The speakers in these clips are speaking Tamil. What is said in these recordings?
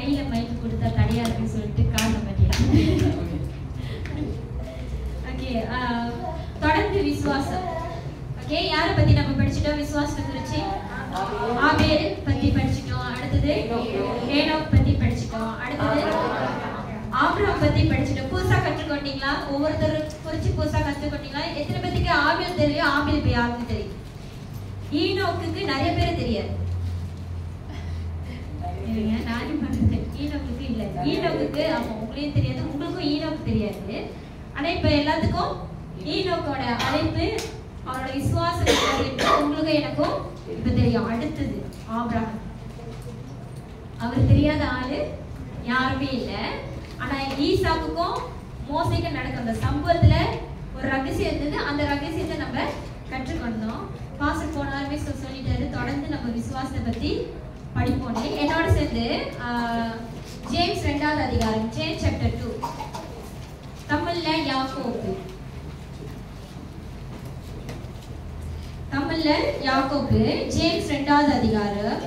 கையில மைக்கு கொடுத்தா கிடையாதுன்னு சொல்லிட்டு காரணம் பண்ணிடலாம். ஓகே, தொடர்ந்து விசுவாசம். ஓகே, யாரை பத்தி நம்ம படிச்சிட்டோம்? விசுவாசத்தை குறிச்சு ஆபேல் பத்தி படிச்சிட்டோம். அடுத்தது ஏனோக் பத்தி படிச்சிட்டோம். அடுத்தது ஆபிரகாம் பத்தி படிச்சிட்டோம். புதுசா கற்றுக்கொண்டீங்களா? ஒவ்வொருத்தரும் குறிச்சு புதுசா கற்றுக்கொண்டீங்களா? எத்தனை பேருக்கு ஆபேல் தெரியும்? ஆபேல் இப்ப யாருன்னு தெரியும்? ஈனோக்குக்கு நிறைய பேர் தெரியாது. நானும் பண்றேன். ஈனோக்குக்கு இல்ல, ஈனோக்குக்கு ஆமா உங்களையும் தெரியாது, உங்களுக்கும் ஈனோக்கு தெரியாது. ஆனா இப்ப எல்லாத்துக்கும் ஈனோக்கோட அழைப்பு, அவரோட விசுவாசம் உங்களுக்கு எனக்கும் இப்ப தெரியும். அடுத்தது ஆபிரகாம். அவர் தெரியாத ஆளு யாருமே இல்ல. ஆனா ஈசாக்குக்கும் மோசேக்கும் நடக்க அந்த சம்பவத்துல ஒரு ரகசியம் இருந்தது. அந்த ரகசியத்தை நம்ம கற்றுக்கொண்டோம். பாஸ்டர் போனாலுமே சொல்லிட்டாரு, தொடர்ந்து நம்ம விசுவாசத்தை பத்தி படிப்போம். என்னோட சேர்ந்து ஜேம்ஸ் 2வது அதிகாரம், ஜேம்ஸ் சாப்டர் 2, தமிழ்ல யாக்கோபு. தமிழ்ல யாக்கோபு, ஜேம்ஸ் 2வது அதிகாரம்,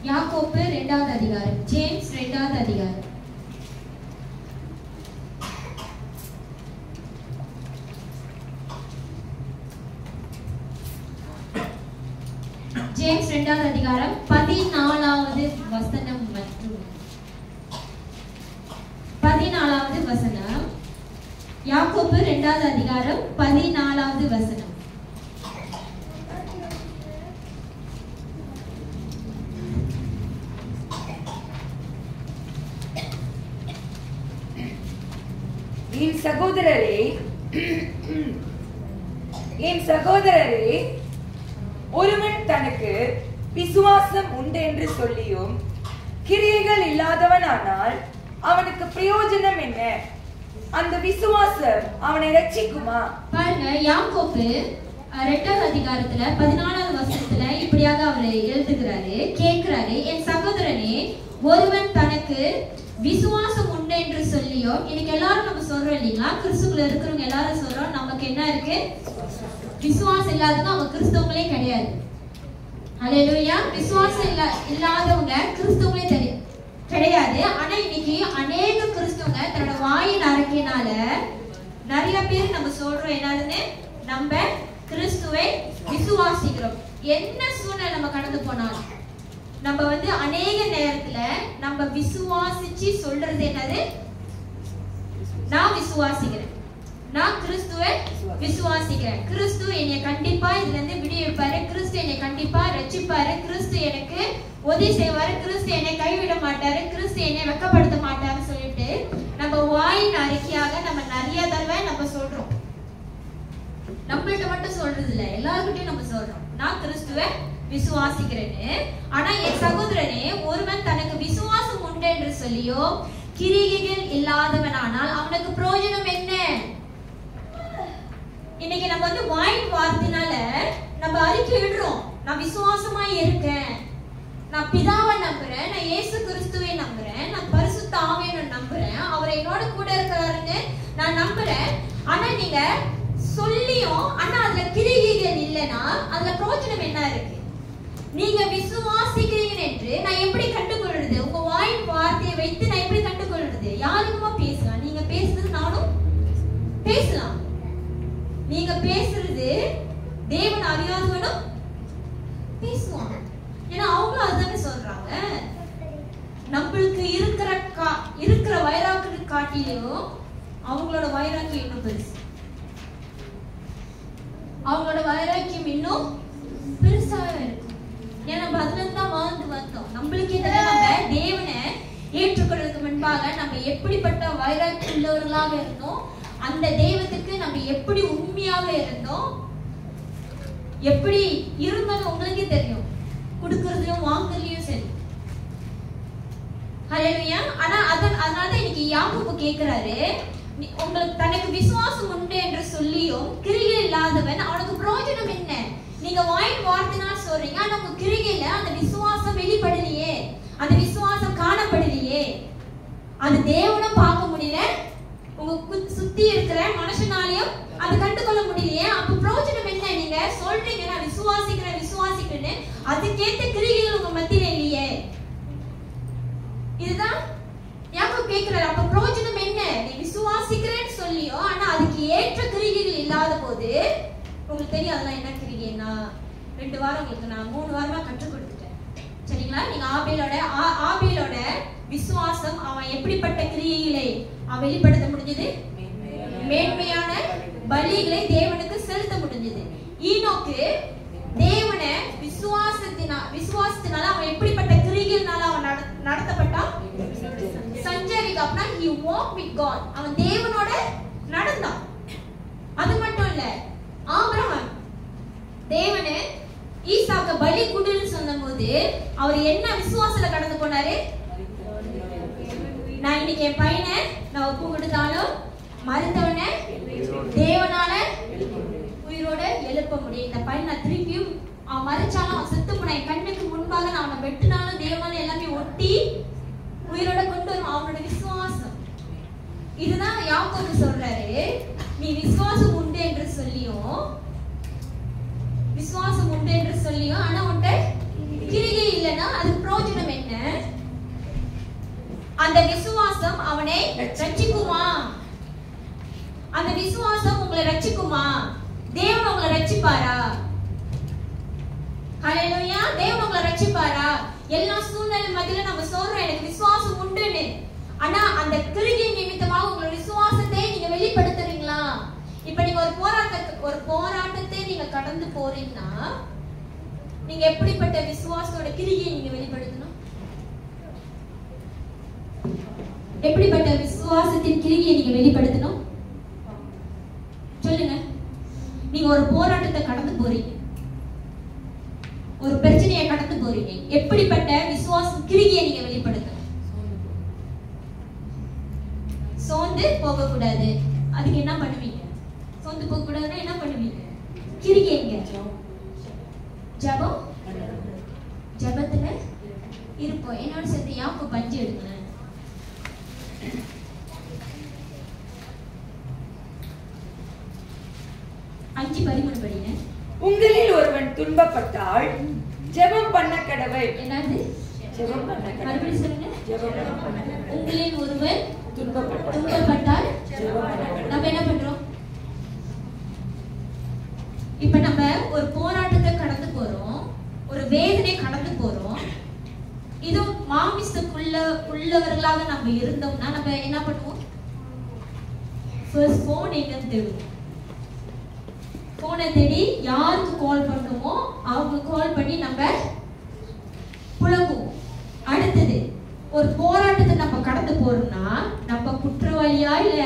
யாக்கோபு 2வது அதிகாரம், ஜேம்ஸ் 2வது அதிகாரம். ஜேம்ஸ் 2வது அதிகாரம் 14வது வசனம் மற்றும் 14வது வசனம். யாக்கோபு 2வது அதிகாரம் 14வது வசனம். என் சகோதரரே, ஒருவன் தனக்கு விசுவாசம் உண்டு என்று சொல்லியும் கிரியைகள் இல்லாதவனானால் அவனுக்கு பிரயோஜனம் என்ன? அந்த விசுவாசம் அவனை ரட்சிக்குமா? பாருங்க, யாக்கோபு 2வது அதிகாரத்துல 14வது வசனத்துல இப்படியாக அவர் எழுதுகிறாரு, கேட்கிறாரு, என் சகோதரனே, ஒருவன் தனக்கு விசுவாசம் உண்டு என்று சொல்லியும். இன்னைக்கு எல்லாரும் நம்ம சொல்றோம் இல்லைங்களா, கிறிஸ்துக்குள்ள இருக்கிறவங்க எல்லாரும் சொல்றோம், நமக்கு என்ன இருக்கு? விசுவாசம் இல்லாதவங்க அவங்க கிறிஸ்தவங்களே கிடையாது. ஹல்லேலூயா. விசுவாசம் இல்லாதவங்க கிறிஸ்தவங்களே கிடையாது. ஆனா இன்னைக்கு அநேக கிறிஸ்தவங்க தன்னோட வாயின் அறிக்கையினால நிறைய பேர் நம்ம சொல்றோம் என்னதுன்னு, நம்ம கிறிஸ்துவை விசுவாசிக்கிறோம். என்ன சூழ்நிலை நம்ம கடந்து போனாலும் நம்ம அநேக நேரத்துல நம்ம விசுவாசிச்சு சொல்றது என்னது? நான் விசுவாசிக்கிறேன், நான் கிறிஸ்துவை விசுவாசிக்கிறேன், கிறிஸ்து என்னை கண்டிப்பா இதுல இருந்து விடுவிப்பாரு, கிறிஸ்து என்னை கண்டிப்பா ரட்சிப்பாரு, கிறிஸ்து எனக்கு உதவி செய்வாரு, கிறிஸ்து என்னை கைவிட மாட்டாரு, கிறிஸ்து என்னை வெட்கப்படுத்த மாட்டாருன்னு சொல்லிட்டு நம்ம வாயின் அறிக்கையாக நம்ம நிறைய தடவை நம்ம சொல்றோம். நம்மள்ட்ட மட்டும் சொல்றது இல்ல, எல்லாருக்கிட்டையும் நம்ம சொல்றோம், நான் கிறிஸ்துவை விசுவாசிக்கிறேன்னு. ஆனா என் சகோதரனே, ஒருவன் தனக்கு விசுவாசம் உண்டு என்று சொல்லியோ கிரியைகள் இல்லாதவனானால் அவனுக்கு பிரயோஜனம் என்ன? இன்னைக்கு நம்ம வாயின் வார்த்தையினால நம்ம அறிக்கை விடுறோம், நான் விசுவாசமா இருக்கேன், நான் பிதாவை நம்புறேன், நான் இயேசு கிறிஸ்துவை நம்புறேன், நான் பரிசுத்த ஆவியை நம்புறேன், அவர் என்னோட கூட இருக்கிறாருன்னு நான் நம்புறேன். ஆனா நீங்க சொல்லியும் ஆனா அதுல கிரியைகள் இல்லைன்னா அதுல பிரயோஜனம் என்ன இருக்கு? நீங்க விசுவாசிக்கிறீங்க என்று நான் எப்படி கண்டுகொள்றது? உங்க வாயின் வார்த்தையை வைத்து நான் எப்படி கண்டுகொள்றது? யாருக்குமா பேசலாம், நீங்க பேசுறது நானும் பேசலாம். நீங்க பேசுறது தேவன் அறியாதவனும் பேசுவாங்க. ஏன்னா அவங்களும் அதுதானே சொல்றாங்க. நம்மளுக்கு இருக்கிற வைராக்கியம் காட்டிலும் அவங்களோட வைராக்கியம் இன்னும் பெருசு. அவங்களோட வைராக்கியம் இன்னும் பெருசாக இருக்கும். ஏன்னா நம்ம அதுல தான் வாழ்ந்து வந்தோம். நம்மளுக்கே தெரியும், நம்ம தேவனை ஏற்றுக்கொள்வதற்கு முன்பாக நம்ம எப்படிப்பட்ட வைராக்கியம் உள்ளவர்களாக இருந்தோம், அந்த தெய்வத்துக்கு நம்ம எப்படி உண்மையாக இருந்தோம், எப்படி இருந்தோம் உங்களுக்கே தெரியும். கொடுக்கறதுலயும் வாங்குறதுலயும் சரி. ஹல்லேலூயா. ஆனா அதனால இன்னைக்கு யாக்கோபு கேக்குறாரு, உங்களுக்கு தனக்கு விசுவாசம் உண்டு என்று சொல்லியும் கிரியை இல்லாதவன் அவனுக்கு பிரயோஜனம் என்ன? நீங்க வாயின் வார்த்தைனால் சொல்றீங்க, ஆனா உங்க கிரிகையில அந்த விசுவாசம் வெளிப்படலையே, அந்த விசுவாசம் காணப்படலையே. அது தேவனும் பார்க்க முடியல, உங்க சுத்தி இருக்கிற மனுஷனாலையும் அது கண்டுகொள்ள முடியலையே. அப்ப பிரயோஜனம் என்ன? நீங்க சொல்றீங்க அதுக்கேத்த கிரியைகள் உங்க மத்தியில இல்லையே. இதுதான் யாக்கோபு கேக்குறாரு. அப்ப பிரயோஜனம் என்ன? நீ விசுவாசிக்கிறேன்னு சொல்லியோ ஆனா அதுக்கு ஏற்ற கிரியைகள் இல்லாத போது உங்களுக்கு தெரியும் அதெல்லாம் என்ன கிரியைன்னா 2 வாரம் உங்களுக்கு நான் 3 வாரமா கற்றுக் கொடுத்துட்டேன். சரிங்களா? நீங்க ஆபேலோட விசுவாசம் அவன் எப்படிப்பட்ட கிரியைகளை அவன் வெளிப்படுத்த முடிஞ்சது? மேன்மையான பலிகளை தேவனுக்கு செலுத்த முடிஞ்சது. ஈனோக்கு தேவனை விசுவாசத்தினால அவன் எப்படிப்பட்ட கிரியைகள்னால அவன் நடத்தப்பட்டான்? சஞ்சரிக்க. அப்படின்னா he walked with God. அவன் தேவனோட நடந்தான். அது மட்டும் இல்ல, ஆபிரகாம் தேவனே ஈசாக்க பலி குடுன்னு சொன்னபோது அவர் என்ன விசுவாசத்துல கடந்து போனாரு? நான் இன்னைக்கு என் பையனை நான் ஒப்பு கொடுத்தாலும் மறுத்தவனை தேவனால உயிரோட எழுப்ப முடியும். இந்த பையன் நான் திருப்பியும் அவன் மறைச்சாலும் அவன் செத்து போன என் கண்ணுக்கு முன்பாக நான் அவனை வெட்டினாலும் தேவனால எல்லாமே ஒட்டி உயிரோட கொண்டு வரும். அவனோட விசுவாசம். இதுதான் யாக்கோபு சொல்றாரு. நீ விசுவாசம் உண்டு என்று சொல்லியும் ஆனா உன்கிட்ட கிரியை இல்லைன்னா அது பிரயோஜனம் என்ன? அந்த விசுவாசம் அவனை ரட்சிக்குமா? அந்த விசுவாசம் உங்களை ரட்சிக்குமா? தேவன் உங்களை ரட்சிப்பாரா? ஹல்லேலூயா. தேவன் உங்களை ரட்சிப்பாரா? எல்லா சூழ்நிலை மத்தியில நம்ம சொல்றோம் எனக்கு விசுவாசம் உண்டுன்னு. ஆனா அந்த கிரியை நிமித்தமாக உங்களோட விசுவாசத்தை நீங்க வெளிப்படுத்துறீங்களா? இப்ப நீங்க ஒரு போராட்டத்தை நீங்க கடந்து போறீங்கன்னா நீங்க எப்படிப்பட்ட விசுவாசத்தோட கிரியை நீங்க வெளிப்படுத்தணும்? எப்படிப்பட்ட விசுவாசத்தின் கிரியை நீங்க வெளிப்படுத்தணும்? சொல்லுங்க. நீங்க ஒரு போராட்டத்தை கடந்து போறீங்க, ஒரு பிரச்சனையை கடந்து போறீங்க, எப்படிப்பட்ட விசுவாச கிரியை நீங்க வெளிப்படுத்தணும்? சோர்ந்து போக கூடாது. அதுக்கு என்ன பண்ணுவீங்க? சோர்ந்து போக கூடாதுன்னா என்ன பண்ணுவீங்க? கிரிக்கைங்க. ஜெபம். ஜெபத்துல இருப்போம். என்னோட சேர்த்து யாக்கோபு 5 எடுங்க. 5:13 படிங்க. உங்களில் ஒருவன் துன்பப்பட்டால் ஜெபம் பண்ண கடவை. என்னது? ஜெபம் பண்ண கடவை. மறுபடியும் சொல்லுங்க. ஜெபம் பண்ண. உங்களில் ஒருவன் துன்பப்பட்டால் நம்ம என்ன பண்றோம்? இப்ப நம்ம ஒரு போராட்டத்தை கடந்து போறோம், ஒரு வேதனை கடந்து போறோம். இது உள்ளவர்களாக நம்ம இருந்தோம்னா நம்ம என்ன பண்ணுவோம்? ஃபர்ஸ்ட் போன் எங்க தேடுவோம். போனை தேடி யாருக்கு கால் பண்ணுமோ அவங்க கால் பண்ணி நம்ம புலங்குவோம். அடுத்தது ஒரு போராட்டத்தை நம்ம கடந்து போறோம்னா நம்ம குற்றவாளியா இல்ல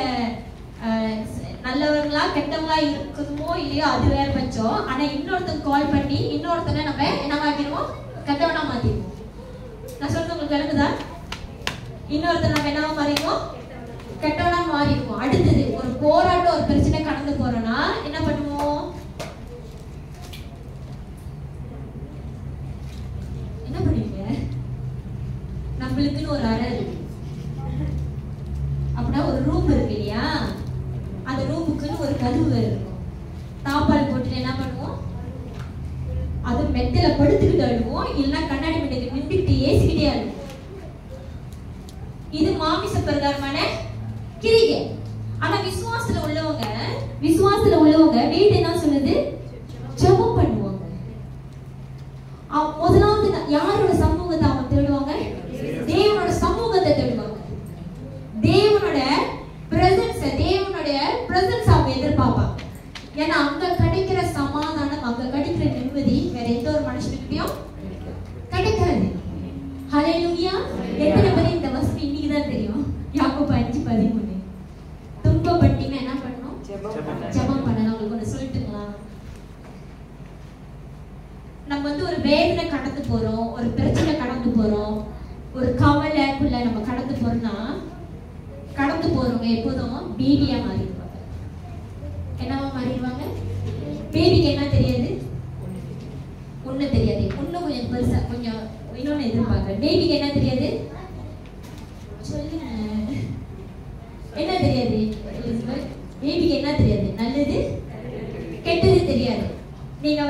நல்லவர்களா கெட்டவங்களா இருக்குமோ இல்லையோ அது வேற பட்சம். ஆனா இன்னொருத்தங்க கால் பண்ணி இன்னொருத்தனை நம்ம என்ன மாத்திடுவோம்? கெட்டவனா மாத்திடுவோம். நான் சொல்றது உங்களுக்கு விளங்குதா? இன்னொருத்தர் நம்ம என்னவா மாறிடுவோம்? கெட்டவனா மாறிடுவோம். அடுத்தது ஒரு போராட்டம் ஒரு பிரச்சனை கடந்து போறோம்னா என்ன பண்ணுவோம்? என்ன பண்ணுவீங்க? நம்மளுக்குன்னு ஒரு அறை இருக்கு, அப்படின்னா ஒரு ரூம் இருக்கு இல்லையா? அந்த ரூமுக்குன்னு ஒரு கதவு இருக்கும். தாப்பால் போட்டுட்டு என்ன பண்ணுவோம்? அது மெத்தையில படுத்துக்கிட்டு அழுவோம், இல்லைன்னா கண்ணாடி முன்னாடி நின்றுக்கிட்டு ஏசிக்கிட்டே அழுவோம். இது மாமிச பிரகாரமான கிரியை. ஆனா விசுவாசத்துல உள்ளவங்க வீட்டு என்ன சொல்லுது? ஜெபம் பண்ணுவாங்க. முதலாவது யாரோட சமூகத்தை அவங்க தேடுவாங்க? தேவனோட சமூகத்தை தேடுவாங்க. தேவனோட பிரசன்ஸ் அவங்க எதிர்பார்ப்பாங்க. ஏன்னா அங்க கிடைக்கிற சமாதானம், அங்க கிடைக்கிற நிம்மதி வேற எந்த ஒரு மனுஷனுக்கிட்டையும் கிடைக்காது. ஹல்லேலூயா. எத்தனை பேர் இந்த வசனம் இன்னைக்கு தான் தெரியும்? யாக்கோபு 5:13. துன்பப்பட்டீங்கன்னா என்ன பண்ணணும்? ஜெபம் பண்ணணும். உங்களுக்கு ஒன்று சொல்லட்டுங்களா? நம்ம ஒரு வேதனை கடந்து போறோம், ஒரு பிரச்சனை கடந்து போறோம், ஒரு கவலைக்குள்ள நம்ம கடந்து போறோம்னா கடந்து போறவங்க எப்போதும் பேபியா மாறிடுவாங்க. என்னவா மாறிடுவாங்க? பேபிக்கு என்ன தெரியாது? ஒண்ணு தெரியாது. இன்னும் கொஞ்சம் பெருசா கொஞ்சம் இன்னொன்னு எதிர்பார்க்க. பேபிக்கு என்ன தெரியாது? சொல்லுங்க. என்ன தெரியாது? பேபிக்கு என்ன தெரியாது? நல்லது கெட்டது தெரியாது. நீங்க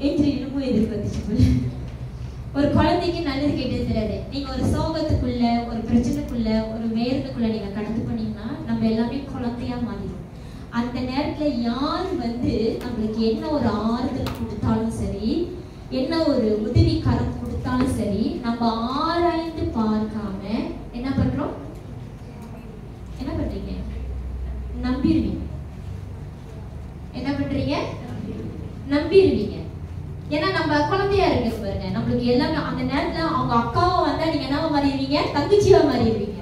இன்னமும் எதிர்பார்த்துச்சு. ஒரு குழந்தைக்கு நல்லது கேட்டது தெரியாது. நீங்க ஒரு சோகத்துக்குள்ள, ஒரு பிரச்சனைக்குள்ள, ஒரு வேதனைக்குள்ள நீங்க கடந்து பண்ணீங்கன்னா நம்ம எல்லாமே குழந்தையா மாறிடும். அந்த நேரத்துல யார் நம்மளுக்கு என்ன ஒரு ஆறுதல் கொடுத்தாலும் சரி, என்ன ஒரு உதவி கரம் கொடுத்தாலும் சரி, நம்ம ஆராய்ந்து பார்க்காம என்ன பண்றோம்? என்ன பண்றீங்க? நம்பிடுவீங்க. என்ன பண்றீங்க? நம்பிடுவீங்க. ஏன்னா நம்ம குழந்தையா இருக்கிற பாருங்க, நம்மளுக்கு எல்லாமே அந்த நேரத்துல அவங்க அக்காவா வந்தா நீங்க என்னவா மாறிடுவீங்க? தங்கச்சியா மாறிடுவீங்க.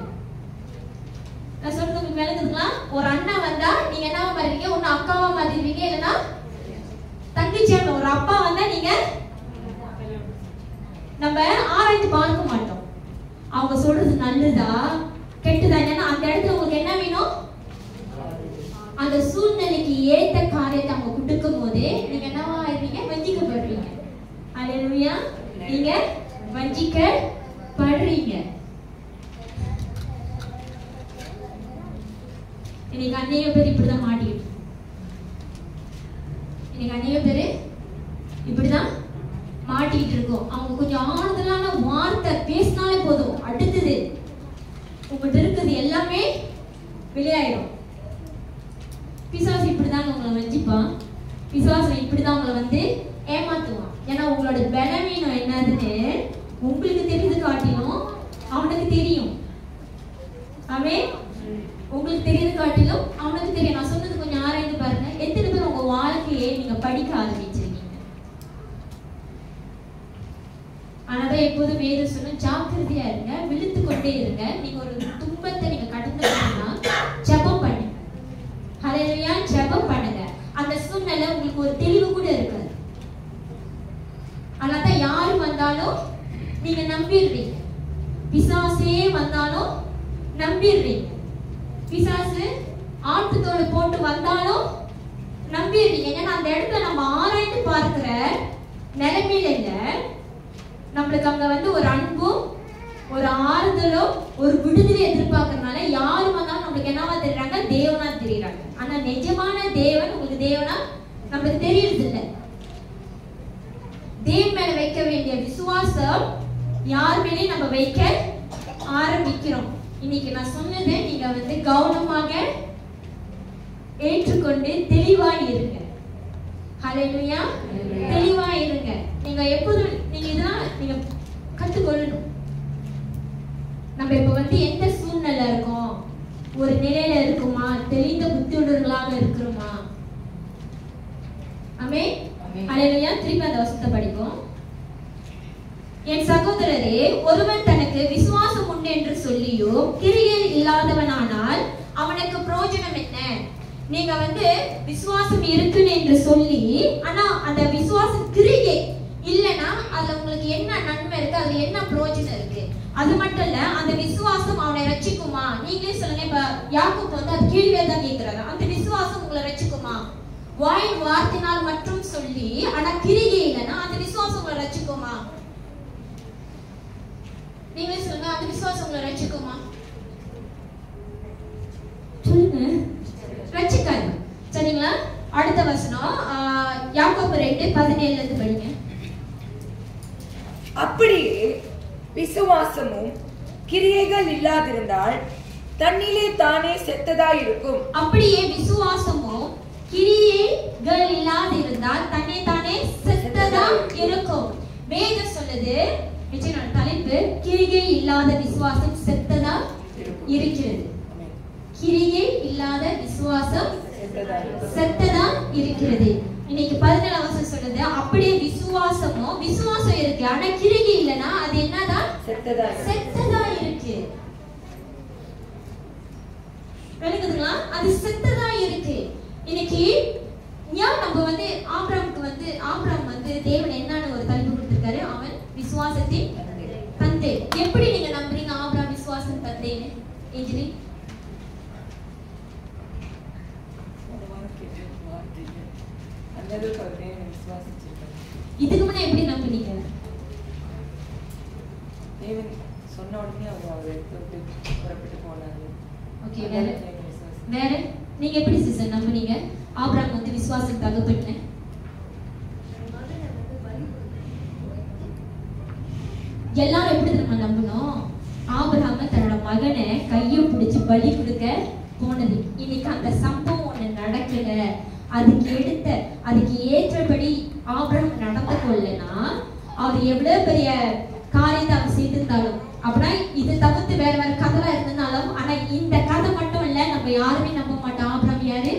நான் சொல்றது விளங்குதுங்களா? ஒரு அண்ணா வந்தா நீங்க என்னவா மாறிடுவீங்க? ஒன்னு அக்காவா மாறிடுவீங்க, இல்லைன்னா தங்கச்சியா. ஒரு அப்பா வந்தா நீங்க நம்ம ஆராய்ந்து பார்க்க மாட்டோம். அவங்க சொல்றது நல்லதா கெட்டதா. ஏன்னா அந்த இடத்துல உங்களுக்கு என்ன வேணும்? அந்த சூழ்நிலைக்கு ஏத்த காரியத்தை அவங்க கொடுக்கும் போதே நீங்க என்னவா ஆயிருவீங்க? வஞ்சிக்கப்படுறீங்க. அல்லேலூயா. நீங்க வஞ்சிக்கப்படுறீங்க. இன்னைக்கு அநேக பேர் இப்படிதான் மாட்டிட்டு. இன்னைக்கு அநேக பேர் இப்படிதான் மாட்டிட்டு இருக்கோம். அவங்க கொஞ்சம் ஆறுதலான வார்த்தை பேசினாலே போதும், அடுத்தது உங்கள்கிட்ட இருக்குது எல்லாமே வெளியாயிடும். பிசாசு இப்படிதான் உங்களை வஞ்சிப்பான். பிசாசு இப்படிதான் உங்களை ஏமாத்துவான். ஏன்னா உங்களோட பலவீனம் என்னதுன்னு உங்களுக்கு தெரிந்து காட்டிலும் அவனுக்கு தெரியும். ஆமென். உங்களுக்கு தெரிந்து காட்டிலும் அவனுக்கு தெரியும். நான் சொன்னது கொஞ்சம் ஆராய்ந்து பாருங்க. எத்தனை பேர் உங்க வாழ்க்கையை நீங்க படிக்க ஆரம்பிச்சிருக்கீங்க? ஆனாதான் எப்போதும் வேதம் சொன்ன ஜாக்கிரதையா இருங்க, விழுத்து கொண்டே இருங்க. நீங்க ஒரு துன்பத்தை நீங்க கடந்து போனா ஜெபம் பண்ணுங்க. ஹல்லேலூயா. ஜெபம் பண்ணுங்க. அந்த சூழ்நிலை உங்களுக்கு ஒரு தெளிவு கூட இருக்காது. ஆனாதான் யாரு வந்தாலும் நீங்க நம்பிடுறீங்க. பிசாசே வந்தாலும் நம்பிடுறீங்க. பிசாசு ஆட்டுத்தோடு போட்டு வந்தாலும் நம்பிடுறீங்க. ஏன்னா அந்த இடத்துல நம்ம ஆராய்ந்து பார்க்கிற நிலைமையில இல்ல. நம்மளுக்கு அங்க ஒரு அன்பும் ஒரு ஆறுதலும் ஒரு விடுதலை எதிர்பார்க்கறதுனால யாரு வந்தாலும் நம்மளுக்கு என்னவா தெரியுறாங்க? தேவனா தெரியுறாங்க. ஆனா நிஜமான தேவன் உங்களுக்கு தேவனா நம்மளுக்கு தெரியறது இல்ல. தேவன் மேல வைக்க வேண்டிய விசுவாசம் யார் மேலேயும் நம்ம வைக்க ஆரம்பிக்கிறோம். இன்னைக்கு நான் சொன்னதை நீங்க கவனமாக ஏற்றுக்கொண்டு தெளிவாய் இருங்க. ஹல்லேலூயா. தெளிவாய் இருங்க. நீங்க எப்போதும் நீங்க இதெல்லாம் நீங்க கத்துக்கொள்ளணும். நம்ம இப்ப எந்த சூழ்நிலை இருக்கோம்? ஒரு நிலையில இருக்குமா? தெளிந்த புத்தியுள்ளவர்களாக இருக்கிறோமா? ஆமென். ஹல்லேலூயா. திருப்பி அந்த வசனத்தை படிப்போம். என் சகோதரரே, ஒருவன் தனக்கு விசுவாசம் உண்டு என்று சொல்லியோ கிரியையில் இல்லாதவனானால் அவனுக்கு பிரயோஜனம் என்ன? நீங்க விசுவாசம் இருக்குன்னு என்று சொல்லி ஆனா அந்த விசுவாசம் கிரியை இல்லனா அதுல உங்களுக்கு என்ன நன்மை இருக்கு? அதுல என்ன பிரயோஜனம் இருக்கு? அது மட்டும் இல்ல, அந்த விசுவாசம் அவனை ரட்சிக்குமா? நீங்களே சொல்லுங்க. இப்ப யாக்கோபு அது கேள்வியா தான் கேக்குறாரு. அந்த விசுவாசம் உங்களை ரட்சிக்குமா? வாயின் வார்த்தையினால் மட்டும் சொல்லி ஆனா கிரியை இல்லனா அந்த விசுவாசம் உங்களை ரட்சிக்குமா? நீங்களே சொல்லுங்க. அந்த விசுவாசம் உங்களை ரட்சிக்குமா? சொல்லுங்க. ரட்சிக்காது. சரிங்களா? அடுத்த வசனம் யாக்கோபு 2:17 இருந்து படிங்க. அப்படியே விசுவாசமும் கிரியைகள் இல்லாதிருந்தால் தன்னிலே தானே செத்ததாய் இருக்கும். அப்படியே விசுவாசமும் கிரியைகள் இல்லாதிருந்தால் தன்னை தானே செத்ததா இருக்கும். வேதம் சொல்லுது. தலைப்பு கிரியை இல்லாத விசுவாசம் செத்ததா இருக்கிறது. கிரியை இல்லாத விசுவாசம் செத்ததா இருக்கிறது. இன்னைக்கு 17 வசனம் சொல்லுது. அப்படியே விசுவாசம் இருக்கு, ஆனா கிரியை இல்லனா அது என்னதான்? செத்ததா இருக்கு. விளங்குதுங்களா? அது செத்ததா இருக்கு. இன்னைக்கு ஏன் நம்ம ஆபிரகாம் தேவன் என்னன்னு ஒரு தலைப்பு கொடுத்திருக்காரு. அவன் விசுவாசத்தின் தந்தை. எப்படி நீங்க நம்புறீங்க ஆபிரகாம் விசுவாசம் தந்தைன்னு? ஏஞ்சலி இதுக்கு முன்ன எப்படி நம்புனீங்க? தேவன் சொன்ன உடனே அவர் எடுத்து புறப்பட்டு போனாரு. ஓகே. வேற நீங்க எப்படி சிஸ்டர் நம்புனீங்க ஆபிரகாம் விசுவாசம் தகப்பன்னு? எல்லாரும் எப்படி நம்ம நம்பணும்? ஆபிரகாம் தன்னோட மகனை கையை பிடிச்சு பலி கொடுக்க போனது. இன்னைக்கு அந்த சம்பவம் ஒண்ணு நடக்கல, அதுக்கு ஏற்றபடி ஆபிரகாம் நடந்து கொள்ளனா அவர் எவ்வளவு பெரிய காரியத்தை அவர் செய்திருந்தாலும், அப்படின்னா இது தவிர்த்து வேற கதைலாம் இருந்தனாலும், ஆனா இந்த கதை மட்டும் இல்ல, நம்ம யாருமே நம்ப மாட்டோம். ஆபிரகாம் யாரு?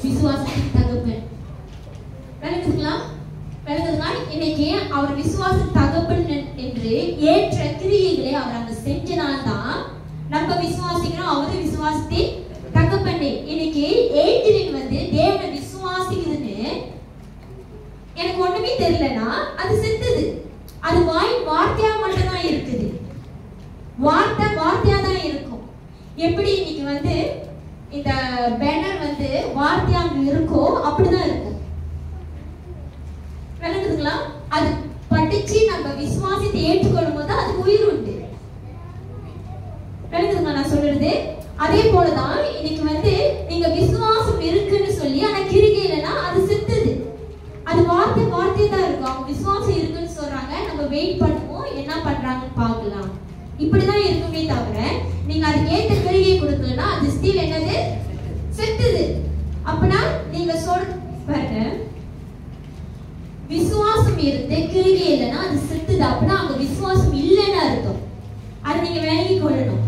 விசுவாசத்தின் தகப்பன். விளங்குதுங்களா? இன்னைக்கு அவர் விசுவாச தகப்பன் என்று ஏற்ற கிரியைகளை அவர் அங்க செஞ்சனால்தான் நம்ம விசுவாசிக்கிறோம். அவரு விசுவாசத்தின் தகப்பன். இன்னைக்கு ஏஞ்சலின் தேவனை விசுவாசிக்குதுன்னு எனக்கு ஒண்ணுமே தெரியலனா அது செத்துது. அது வார்த்தையா மட்டும்தான் இருக்குது. வார்த்தையா தான் இருக்கும். எப்படி இன்னைக்கு இந்த பேனர் வார்த்தையா இருக்கோ அப்படிதான் இருக்கும். விளங்குதுங்களா? அது படிச்சு நம்ம விசுவாசத்தை ஏற்றுக்கொள்ளும் போது அதுக்கு உயிர் உண்டு. விளங்குதுங்களா நான் சொல்றது? அதே போலதான் இன்னைக்கு நீங்க விசுவாசம் இருக்குன்னு சொல்லி ஆனா கிரிகை இல்லைன்னா அது செத்துது. அது வார்த்தை தான் இருக்கும். அவங்க விசுவாசம் இருக்குன்னு சொல்றாங்க, நம்ம வெயிட் பண்ணுவோம், என்ன பண்றாங்கன்னு பார்க்கலாம். இப்படிதான் இருக்குமே தவிர நீங்க அதுக்கு ஏற்ற கிரிகை கொடுக்கலன்னா அது ஸ்டில் என்னது? செத்துது. அப்பனா நீங்க பாருங்க, விசுவாசம் இருந்து கிரிகை இல்லைன்னா அது செத்துது. அப்படின்னா அங்க விசுவாசம் இல்லைன்னு அர்த்தம். அதை நீங்க விளங்கி கொள்ளணும்.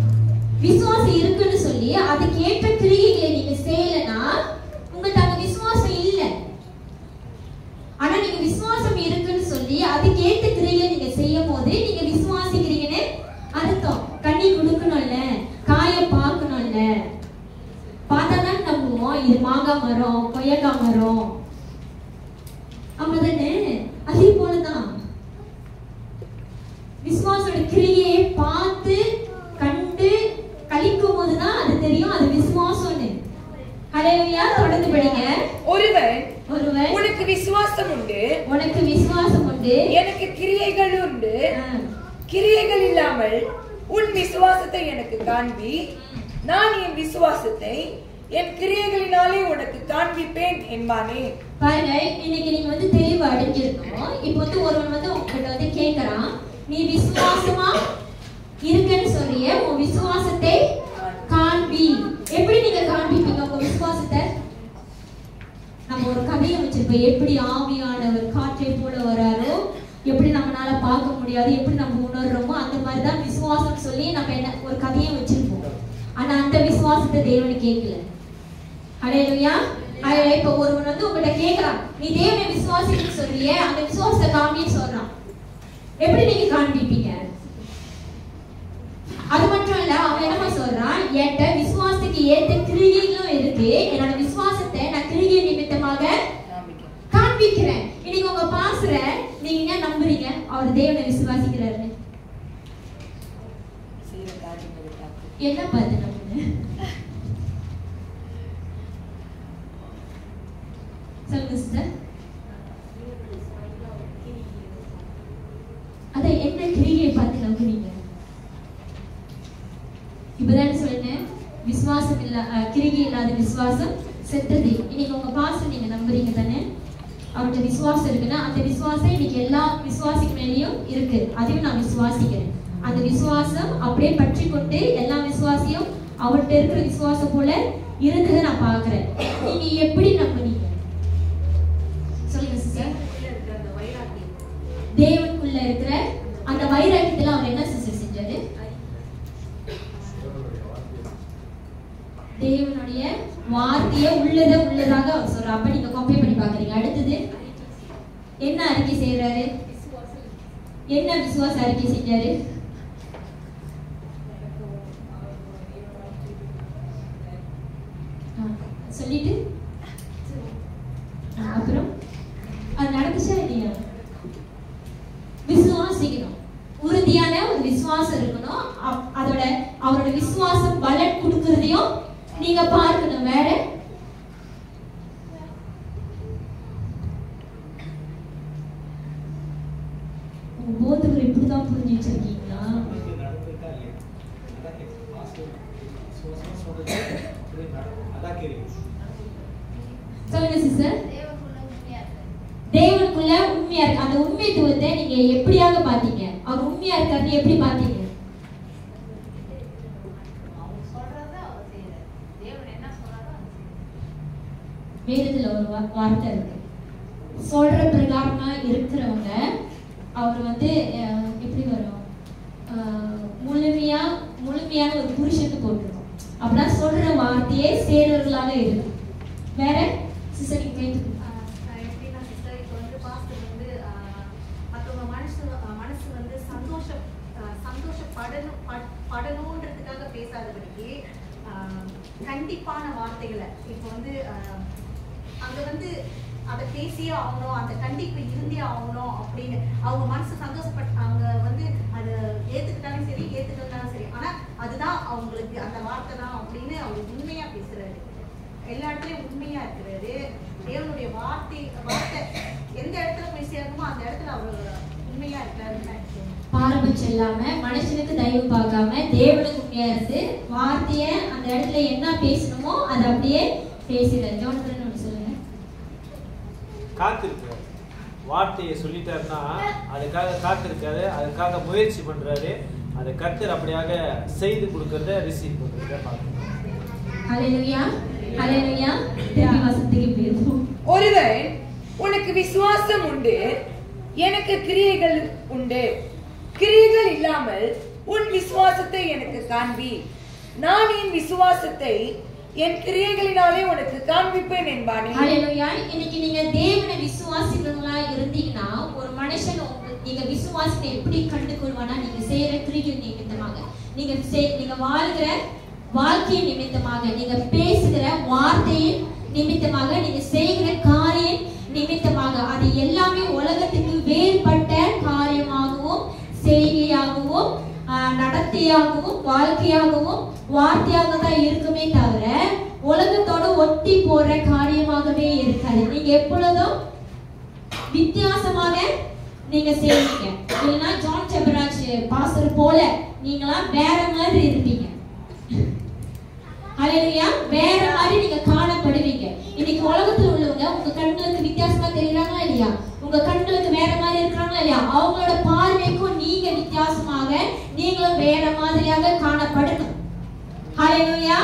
விசுவாசம் இருக்குன்னு சொல்லி அதுக்கு ஏற்ற கிரிகைகளை நீங்க செய்யலன்னா உங்களுக்கு அங்க விசுவாசம் இல்லை. ஆனா நீங்க விசுவாசம் இருக்குன்னு சொல்லி அதுக்கு ஏற்ற கிரியை நீங்க செய்யும் போது நீங்க விசுவாசிக்கிறீங்கன்னு அர்த்தம். கண்ணி கொடுக்கணும்ல, காய பார்க்கணும்ல, பார்த்தாதான் நம்புவோம். இது மாங்காய் மரம், கொய்யக்காய் மரம், அப்படிதானே? அதே போலதான் விசுவாசோட கிரியை பார்த்து கண்டு கலிக்கும் போதுதான் அது தெரியும் அது விசுவாசம்னு. ஹல்லேலூயா. தொடர்ந்து படிங்க. ஒருவன் உனக்கு விசுவாசம் உண்டு, எனக்கு கிரியைகள் உண்டு. கிரியைகள் இல்லாமல் உன் விசுவாசத்தை எனக்கு காண்பி, நான் என் விசுவாசத்தை என் கிரியைகளினாலே உனக்கு காண்பிப்பேன் என்பானே. பாருங்க, இன்னைக்கு நீங்க தெளிவா அடைஞ்சிருக்கணும். இப்போ ஒருவன் உங்ககிட்ட கேக்குறான், நீ விசுவாசமா இருக்குன்னு சொல்றிய, உன் விசுவாசத்தை காண்பி. எப்படி நீங்க காண்பிப்பீங்க உங்க விசுவாசத்தை? நம்ம ஒரு கதையை வச்சிருப்போம். எப்படி ஆவியானவர் காற்றை போல வராரோ, எப்படி நம்மளால பார்க்க முடியாது, எப்படி நம்ம உணர்றோமோ அந்த மாதிரிதான் விசுவாசம் சொல்லி நம்ம என்ன ஒரு கதையை வச்சிருப்போம். ஆனா அந்த விசுவாசத்தை தேவன் கேட்கல. ஹல்லேலூயா. இப்ப ஒருவன் உங்ககிட்ட கேட்கறான், நீ தேவனை விசுவாசின்னு சொல்றியே, அந்த விசுவாசத்தை காண்பின்னு சொல்றான். எப்படி நீங்க காண்பிப்பீங்க? அது மட்டும் இல்ல, அவன் என்னமா சொல்றான், என்கிட்ட விசுவாசத்துக்கு ஏற்ற கிரியைகளும் இருக்கு, என்னோட விசுவாசத்தை நான் கிரியை நிமித்தமாக காண்பிக்கிறேன். இன்னைக்கு உங்க பாஸ்டர நீங்க என்ன நம்புறீங்க? அவர் தேவனை விசுவாசிக்கிறாரு. என்ன பார்த்து நம்புங்க? சொல்லுங்க சிஸ்டர். அத என்ன கிரியை பார்த்து நம்புறீங்க? இப்பதானே சொன்னேன், விசுவாசம் இல்ல, கிரியை இல்லாத விசுவாசம் செத்தது. இன்னைக்கு உங்க பாஸ்டர் நீங்க நம்புறீங்க தானே? அவர்கிட்ட விசுவாசம் இருக்குன்னா அந்த விசுவாசம் இன்னைக்கு எல்லா விசுவாசிக்கு மேலேயும் இருக்கு. அதையும் நான் விசுவாசிக்கிறேன். அந்த விசுவாசம் அப்படியே பற்றி கொண்டு எல்லா விசுவாசியும் அவர்கிட்ட இருக்கிற விசுவாசம் போல இருந்ததை நான் பாக்குறேன். நீங்க எப்படி நம்புறீங்க? சொல்லுங்க சிஸ்டர். தேவனுக்குள்ள இருக்கிற அந்த வைராக்கியத்துல அவர் என்ன சிஸ்டர் செஞ்சாரு? தேவனுடைய வார்த்தையை உள்ளதாக அவர் சொல்றாரு. அப்ப நீங்க கம்பேர் பண்ணி பாக்குறீங்க. அடுத்தது என்ன அறிக்கை செய்யறாரு? என்ன விசுவாச அறிக்கை செஞ்சாரு? சொல்லிட்டு அப்புறம் அது நடந்துச்சா இல்லையா? விசுவாசிக்கணும். உறுதியான ஒரு விசுவாசம் இருக்கணும். அவரோட விசுவாசம் பலன் கொடுக்கறதையும் நீங்க பார்க்கணும். வேற போதவர் இப்படிதான் புரிஞ்சு வச்சிருக்கீங்களா? சொல்லுங்க சிஸ்டர். தேவனுக்குள்ள உண்மையா இருக்கு. அந்த உண்மைத்துவத்தை நீங்க எப்படியாக பாத்தீங்க? அவர் உண்மையா இருக்காருன்னு எப்படி பார்த்தீங்க? வேதத்துல ஒரு வார்த்தை இருக்கு, சொல்ற பிரகாரமா இருக்கிறவங்க அவர் எப்படி வரும், முழுமையான ஒரு புருஷனுக்கு போட்டிருக்கோம். அப்படின்னா சொல்ற வார்த்தையே சேர்வர்களாக இருக்கு. வேற சிஸ்டர் கேட்டு எப்படின்னா சிஸ்டர் இப்போ பாஸ்டர் மற்றவங்க மனசு சந்தோஷப்படணுன்றதுக்காக பேசாதபடிக்கு கண்டிப்பான வார்த்தைகளை இப்போ அங்க அதை பேசியே ஆகணும், அந்த கண்டிப்பு இருந்தே ஆகணும் அப்படின்னு அவங்க மனசு சந்தோஷப்பட்டு அவங்க அதை ஏத்துக்கிட்டாலும் சரி ஏத்துக்கிட்டாலும் சரி, ஆனா அதுதான் அவங்களுக்கு அந்த வார்த்தை தான் அப்படின்னு அவர் உண்மையா பேசுறாரு. எல்லா இடத்துலயும் உண்மையா இருக்கிறாரு. தேவனுடைய வார்த்தை எந்த இடத்துல போய் சேரணுமோ அந்த இடத்துல அவர் உண்மையா இருக்காருன்னு பாரபட்சம் இல்லாம மனுஷனுக்கு தயவு பார்க்காம தேவனுக்கு உண்மையா இருந்து வார்த்தைய அந்த இடத்துல என்ன பேசணுமோ அதை அப்படியே பேசுறாரு. ஜோனத்தன் ஒன்று சொல்லுங்க. காத்திருக்காரு, வார்த்தையை சொல்லிட்டாருன்னா அதுக்காக காத்திருக்காரு, அதுக்காக முயற்சி பண்றாரு. அதை கர்த்தர் அப்படியாக செய்து கொடுக்கறத ரிசீவ் பண்றத பார்க்கணும். ஹல்லேலூயா ஹல்லேலூயா. திருப்பி வசனத்துக்கு போயிடுவோம். ஒருவன் உனக்கு விசுவாசம் உண்டு, எனக்கு கிரியைகள் உண்டு, கிரியைகள் இல்லாமல் உன் விசுவாசத்தை எனக்கு காண்பி, நான் என் விசுவாசத்தை என் கிரியைகளினாலே உனக்கு காண்பிப்பேன் என்பானே. ஹல்லேலூயா. இன்னைக்கு நீங்க தேவனை விசுவாசிக்கிறவங்களா இருந்தீங்கன்னா ஒரு மனுஷன் நீங்க விசுவாசத்தை எப்படி கண்டுகொள்வானா, நீங்க செய்யற கிரியை நிமித்தமாக, நீங்க வாழ்கிற வாழ்க்கை நிமித்தமாக, நீங்க பேசுகிற வார்த்தையின் நிமித்தமாக, நீங்க செய்கிற காரியம் நிமித்தமாக, அது எல்லாமே உலகத்துக்கு வேறுபட்ட காரியமாகவும் செய்கையாகவும் நடத்தையாகவும் வாழ்க்கையாகவும் வார்த்தையாக தான் இருக்குமே தவிர உலகத்தோட ஒட்டி போடுற காரியமாகவே இருக்காது. நீங்க எப்பொழுதும் வித்தியாசமாக நீங்க செய்வீங்க. இல்லைன்னா ஜான் செபராஜ் பாஸ்டர் போல நீங்களாம் வேற மாதிரி இருப்பீங்க. ஹல்லேலூயா. வேற மாதிரி நீங்க காணப்படுவீங்க. இன்னைக்கு உலகத்துல உள்ளவங்க உங்க கண்களுக்கு வித்தியாசமா தெரியுறாங்களா இல்லையா, உங்க கண்களுக்கு வேற மாதிரி இருக்கிறாங்களா இல்லையா, அவங்களோட பார்வைக்கும் நீங்க வித்தியாசமாக நீங்களும் வேற மாதிரியாக காணப்படணும். ஹல்லேலூயா.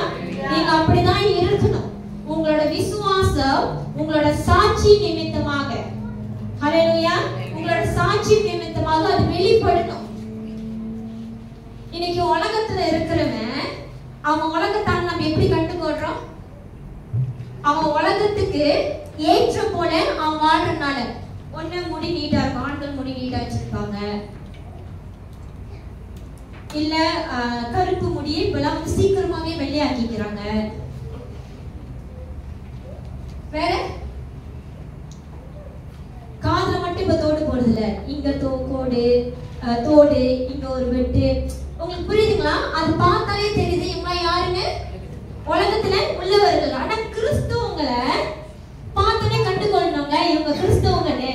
நீங்க அப்படிதான் இருக்கணும். உங்களோட விசுவாசம் உங்களோட சாட்சி நிமித்தமாக, ஹல்லேலூயா, உங்களோட சாட்சி நிமித்தமாக அது வெளிப்படணும். இன்னைக்கு உலகத்துல இருக்கிறவன் அவன் உலகத்தால் நம்ம எப்படி கண்டுகொள்றோம், அவன் உலகத்துக்கு ஏற்ற போல அவன் வாழ்றதுனால ஒண்ணு முடி நீட்டா இருக்கும், ஆண்கள் முடி நீட்டா வச்சிருப்பாங்க, இல்ல கருப்பு முடியை இப்பெல்லாம் சீக்கிரமாவே வெள்ளையாக்கிக்கிறாங்க. வேற காதுல மட்டும் இப்ப தோடு போடுதுல, இங்க தோடு இங்க ஒரு வெட்டு. உங்களுக்கு புரியுதுங்களா? அது பார்த்தாலே தெரியுது இவங்க யாருன்னு உலகத்துல உள்ளவர்கள். ஆனா கிறிஸ்துவங்களை பார்த்தோன்னே கண்டுகொள்ளணுங்க இவங்க கிறிஸ்துவங்கன்னு.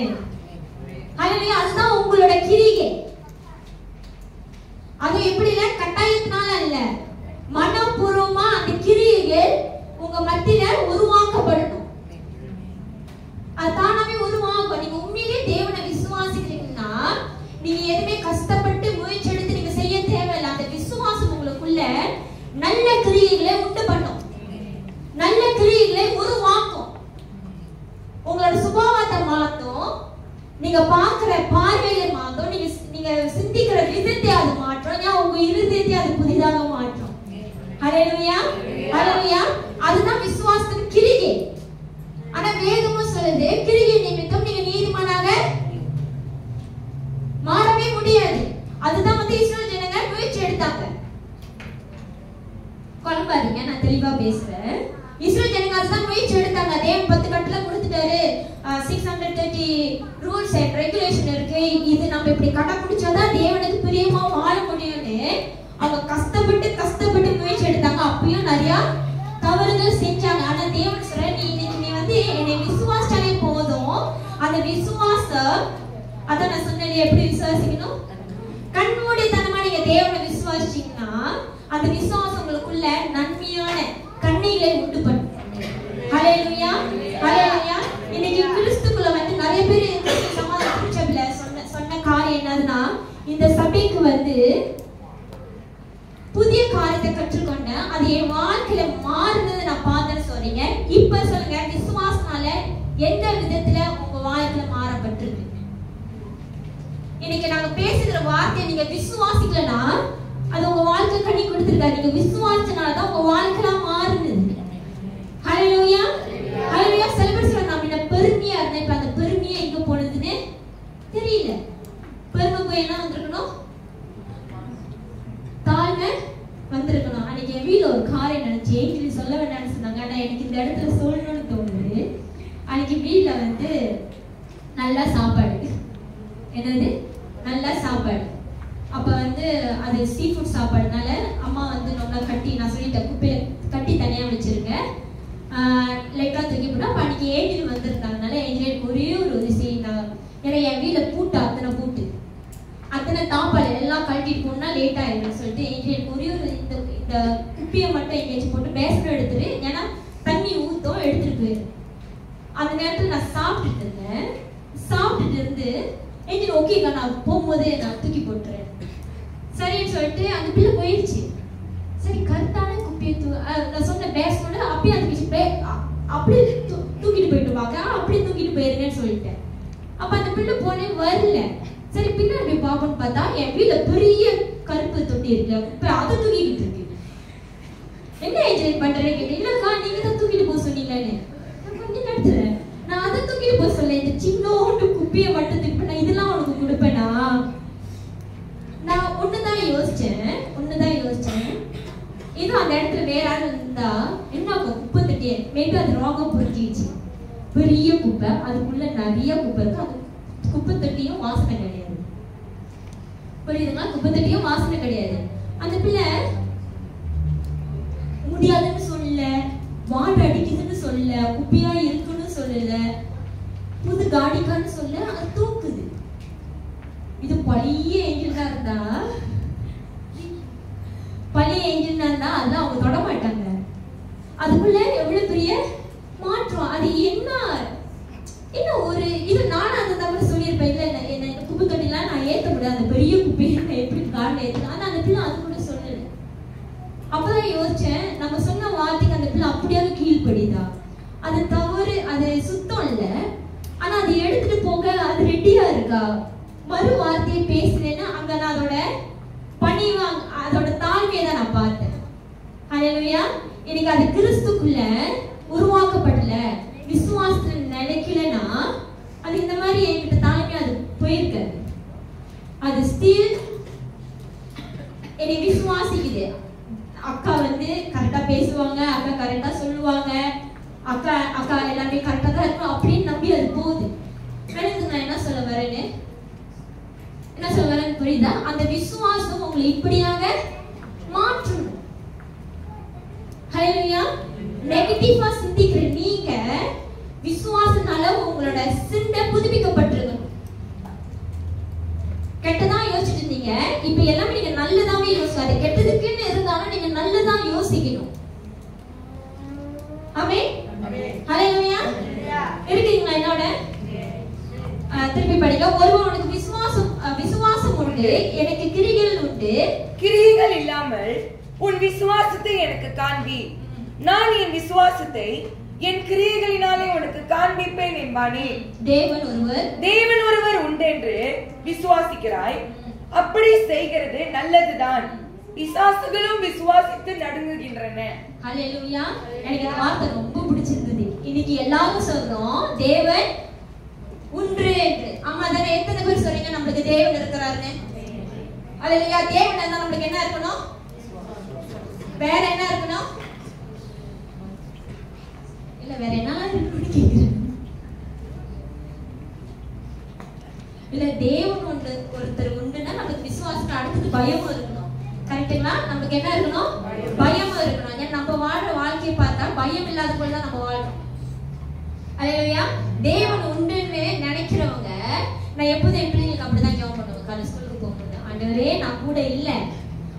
ஹல்லேலூயா. அதுதான் உங்களோட கிரியை. அது எப்படில கட்டாயத்தினால அல்ல, மனப்பூர்வமா அந்த கிரியைகள் உங்க மத்தியில உருவாக்கப்படணும். அது தானாவே உருவாகும். நீங்க உண்மையிலேயே தேவனை விசுவாசிக்கிறீங்கன்னா நீங்க எதுவுமே கஷ்டப்பட்டு முயற்சி எடுத்து நீங்க செய்ய தேவையில்லை. அந்த விசுவாசம் உங்களுக்குள்ள நல்ல கிரியைகளை உண்டு பண்ணும், நல்ல கிரியைகளை உருவாக்கும், உங்களோட சுபாவத்தை மாற்றும், நீங்க பார்க்கிற பார்வையை மாற்றும், நீங்க சிந்திக்கிற விதத்தை அது மாற்றும், உங்க இருதயத்தை அது புதிதாக மாற்றும். ஹல்லேலூயா ஹல்லேலூயா. அதுதான் விசுவாசத்தின் கிரியை. ஆனா வேதமும் சொல்லுது கிரியை நிமித்தம் நீங்க நீதிமானாக மாறவே முடியாது. அதுதான் இஸ்ரவேல் ஜனங்க முயற்சி எடுத்தாங்க. குழம்பாதீங்க, நான் தெளிவா பேசுறேன். இஸ்ரவேல் ஜனங்க அதுதான் முயற்சி எடுத்தாங்க. தேவன் 10 கட்டளை கொடுத்துட்டாரு, 630 ரூல்ஸ் அண்ட் ரெகுலேஷன் இருக்கு, இது நம்ம இப்படி கடைபிடிச்சாதான் தேவனுக்கு பிரியமா வாழ முடியும்னு அவங்க கஷ்டப்பட்டு முயற்சி எடுத்தாங்க. அப்பயும் நிறைய தவறுகள் செஞ்சாங்க. ஆனா தேவன் சொல்ற நீ என்னை விசுவாசிச்சாலே போதும். அந்த விசுவாசம் அதான் நான் சொன்னேன், எப்படி விசுவாசிக்கணும், கண்மூடித்தனமா நீங்க தேவனை விசுவாசிச்சீங்கன்னா அந்த விசுவாசம் உங்களுக்குள்ள நன்மையான கண்ணிகளை உண்டு பண்ணும். ஹல்லேலூயா ஹல்லேலூயா. இன்னைக்கு கிறிஸ்துக்குள்ள நிறைய பேர் சமாதான சொன்ன காரியம் என்னதுன்னா, இந்த வந்து புதிய காரியத்தை கற்றுக்கொண்டேன், அது என் வாழ்க்கையில மாறுனது நான் பார்த்தேன்னு சொல்றீங்க. இப்ப சொல்லுங்க, விசுவாசனால எந்த விதத்துல உங்க வாழ்க்கையில மாறப்பட்டிருக்கு? இன்னைக்கு நாங்க பேசுகிற வார்த்தையை நீங்க விசுவாசிக்கலனா அது உங்க வாழ்க்கை கண்ணி கொடுத்திருக்காது. நீங்க விசுவாசனாலதான் உங்க வாழ்க்கையில மாறுனது. ஹல்லேலூயா, ஹல்லேலூயா. சில பேர் சொல்றாங்க, நான் முன்ன பெருமையா இருந்தேன், இப்ப அந்த பெருமையா எங்க போனதுன்னு தெரியல. பெருமை போய் என்ன வந்திருக்கணும்? தாழ்மை வந்திருக்கணும். அன்னைக்கு என் வீட்டுல ஒரு காரியம் நினைச்சு ஏஞ்சல் சொல்ல வேண்டாம்னு சொன்னாங்க. ஆனா எனக்கு இந்த இடத்துல சொல்லணும்னு தோணுது. அன்னைக்கு வீட்டுல வந்து நல்லா சாப்பாடு, என்னது நல்லா சாப்பாடு. அப்ப வந்து அது சீ ஃபுட் சாப்பாடுனால அம்மா வந்து நல்லா கட்டி, நான் சொல்லிட்டேன் குப்பையில கட்டி தனியா வச்சிருங்க, லைட்டா தூக்கி போட்டா. அப்ப அன்னைக்கு ஏஞ்சல் வந்திருந்தாங்கனால ஏஞ்சல் ஒரே ஒரு விஷயம், ஏன்னா என் வீட்டுல பூட்டு அத்தனை தாப்பால் எல்லாம் கழட்டிட்டு போனா லேட் ஆயிடும்னு சொல்லிட்டு ஏஞ்சல் ஒரே ஒரு இந்த குப்பியை மட்டும் எங்கேயாச்சும் போட்டு பேசணும் எடுத்துரு, ஏன்னா தண்ணி ஊத்தம் எடுத்துட்டு போயிரு. அந்த நேரத்துல நான் சாப்பிட்டுட்டு இருந்தேன். சாப்பிட்டுட்டு இருந்து ஏஞ்சல் ஓகேக்கா நான் போகும்போது நான் தூக்கி போட்டுறேன் சரின்னு சொல்லிட்டு அந்த பிள்ளை போயிடுச்சு. சரி கரெக்டான குப்பியை நான் சொன்ன பேசணும்னு அப்படியே அந்த அப்படியே தூக்கிட்டு போயிட்டு வாங்க, அப்படியே தூக்கிட்டு போயிருங்கன்னு சொல்லிட்டேன். அப்ப அந்த பிள்ளை போனே வரல. சரி பின்னாடி பாப்போன்னு பார்த்தா என் வீட்டுல பெரிய கருப்பு தொட்டி இருக்கு, இப்ப அதை தூக்கிட்டு இருக்கு. என்ன ஏஞ்சல் பண்றேன்னு கேட்டேன். இல்லக்கா நீங்க தான் தூக்கிட்டு போக சொன்னீங்கன்னு. நான் கொஞ்சம் நடத்துறேன், நான் அதை தூக்கிட்டு போக சொல்ல, இந்த சின்னோண்டு குப்பியை மட்டும் தூக்கிப்பேன், இதெல்லாம் உனக்கு கொடுப்பேனா? நான் ஒண்ணுதான் யோசிச்சேன். ஏதோ அந்த இடத்துல வேற யாரும் இருந்தா என்ன குப்பை தட்டியே மேபி அது ரோகம் புரிஞ்சிச்சு. பெரிய குப்பை, அதுக்குள்ள நிறைய குப்பை இருக்கு. அது குப்பை தட்டியும் வாசனை கிடையாது. புரியுதுங்களா? குப்பை தட்டியும் வாசனை கிடையாது. அந்த பிள்ளை முடியாதுன்னு சொல்லல, வாட்டர் அடிக்குதுன்னு சொல்லல, குப்பையா இருக்குன்னு சொல்லல, புது காடிக்கான்னு சொல்ல, அது தூக்குது. இது பழைய ஏஞ்சல்னா இருந்தா அதெல்லாம் அவங்க தொட மாட்டாங்க. அதுக்குள்ள எவ்வளவு பெரிய மாற்றம். அது என்ன ஒரு இது நானும் அந்த தவிர சொல்லியிருப்பேன். இல்ல என்ன குப்பை தொட்டிலாம் நான் ஏத்த முடியாது, அந்த பெரிய குப்பையை நான் எப்படி காலில் ஏற்றலாம். ஆனா அந்த பிள்ளை அது கூட சொல்லல. அப்பதான் யோசிச்சேன், நம்ம சொன்ன வார்த்தைக்கு அந்த பிள்ளை அப்படியாக கீழ்படிதா? அது தவறு, அது சுத்தம் இல்ல, ஆனா அது எடுத்துட்டு போக அது ரெடியா இருக்கா? மறு வார்த்தையை பேசுறேன்னா அங்க நான் அதோட பணிவா அதோட தாழ்மையை தான் நான் பார்த்தேன். ஹல்லேலூயா. இன்னைக்கு அது கிறிஸ்துக்குள்ள உருவாக்கப்படல, விசுவாசத்துல நினைக்கலன்னா அது இந்த மாதிரி என்கிட்ட தாழ்மையா அது போயிருக்காது. அது ஸ்டில் என்னை விசுவாசிக்குது. அக்கா வந்து கரெக்டா பேசுவாங்க, அக்கா கரெக்டா சொல்லுவாங்க, அக்கா எல்லாமே கரெக்டா தான் இருக்கும் அப்படின்னு நம்பி அது போகுது. நான் என்ன சொல்ல வரேன்னு புரியுதா? அந்த விசுவாசம் உங்களை இப்படியாக மாற்றணும். ஹல்லேலூயா. நெகட்டிவா சிந்திக்கிற நீங்க விசுவாசனால உங்களோட சிந்தை புதுப்பிக்கப்பட்டிருக்கணும். கெட்டதா யோசிச்சுட்டு இருந்தீங்க, இப்ப எல்லாமே நீங்க நல்லதாவே யோசிக்காது. கெட்டதுக்குன்னு இருந்தாலும் நீங்க நல்லதா யோசிக்கணும். ஆமென். ஹல்லேலூயா. இருக்கீங்களா என்னோட? திருப்பி படிக்க. ஒருவனுக்கு விசுவாசம் உண்டு, எனக்கு கிரிகள் உண்டு. கிரிகள் இல்லாமல் உன் விசுவாசத்தை எனக்கு காண்பி, நான் என் விசுவாசத்தை என் கிரியைகளினாலே உனக்கு காண்பிப்பேன் என்பானே. தேவன் ஒருவர் உண்டென்று விசுவாசிக்கிறாய், அப்படி செய்கிறது நல்லதுதான். பிசாசுகளும் விசுவாசித்து நடுங்குகின்றன. ஹல்லேலூயா. எனக்கு இந்த வார்த்தை ரொம்ப பிடிச்சிருந்தது. இன்னைக்கு எல்லாரும் சொல்றோம் தேவன் ஒன்று என்று. அம்மா தானே எத்தனை பேர் சொல்றீங்க நம்மளுக்கு தேவன் இருக்கிறாருன்னு? ஹல்லேலூயா. தேவன் இருந்தா நம்மளுக்கு என்ன இருக்கணும்? வேற என்ன இருக்கணும்? இல்ல வேற என்ன இருக்கணும்னு கேக்குறேன். இல்ல தேவன் ஒருத்தர் உண்டுன்னா நமக்கு விசுவாசம், அடுத்தது பயமும் இருக்கணும். கரெக்ட்டுங்களா? நமக்கு என்ன இருக்கணும்? பயமும் இருக்கணும். ஏன்னா நம்ம வாழ்ற வாழ்க்கையை பார்த்தா பயம் இல்லாத போல தான் நம்ம வாழ்றோம். ஹல்லேலூயா. தேவன் உண்டுன்னு நினைக்கிறவங்க, நான் எப்போதும் என் பிள்ளைங்களுக்கு அப்படிதான் ஜெபம் பண்ணுவேன். காலேஜ் ஸ்கூலுக்கு போகும்போது, ஆண்டவரே நான் கூட இல்ல,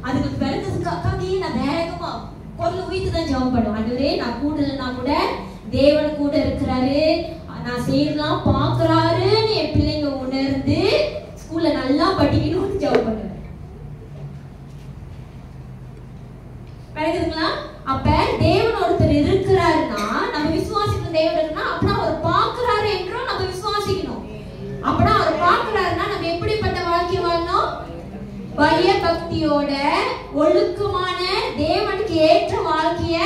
அதுக்கு பிறந்ததுக்காகவே நான் வேகமா பொருள் உயிர்த்து தான் ஜெபம் பண்ணுவேன். ஆண்டவரே நான் கூட இல்லைன்னா கூட தேவன் கூட இருக்கிறாரு, நான் செய்யலாம் பாக்குறாருன்னு என் பிள்ளைங்க உணர்ந்து ஸ்கூல்ல நல்லா படிக்கணும்னு ஜெபம் பண்ணுவேன். கிடைக்குதுங்களா? அப்ப தேவன் ஒருத்தர் இருக்கிறாருன்னா நம்ம விசுவாசிக்கிற தேவன் இருக்குன்னா அப்படின்னா அவர் பார்க்கிறாரு என்றும் நம்ம விசுவாசிக்கணும். அப்படின்னா அவர் பார்க்கிறாருன்னா நம்ம எப்படிப்பட்ட வாழ்க்கை வாழணும்? பய பக்தியோட ஒழுக்கமான தேவனுக்கு ஏற்ற வாழ்க்கைய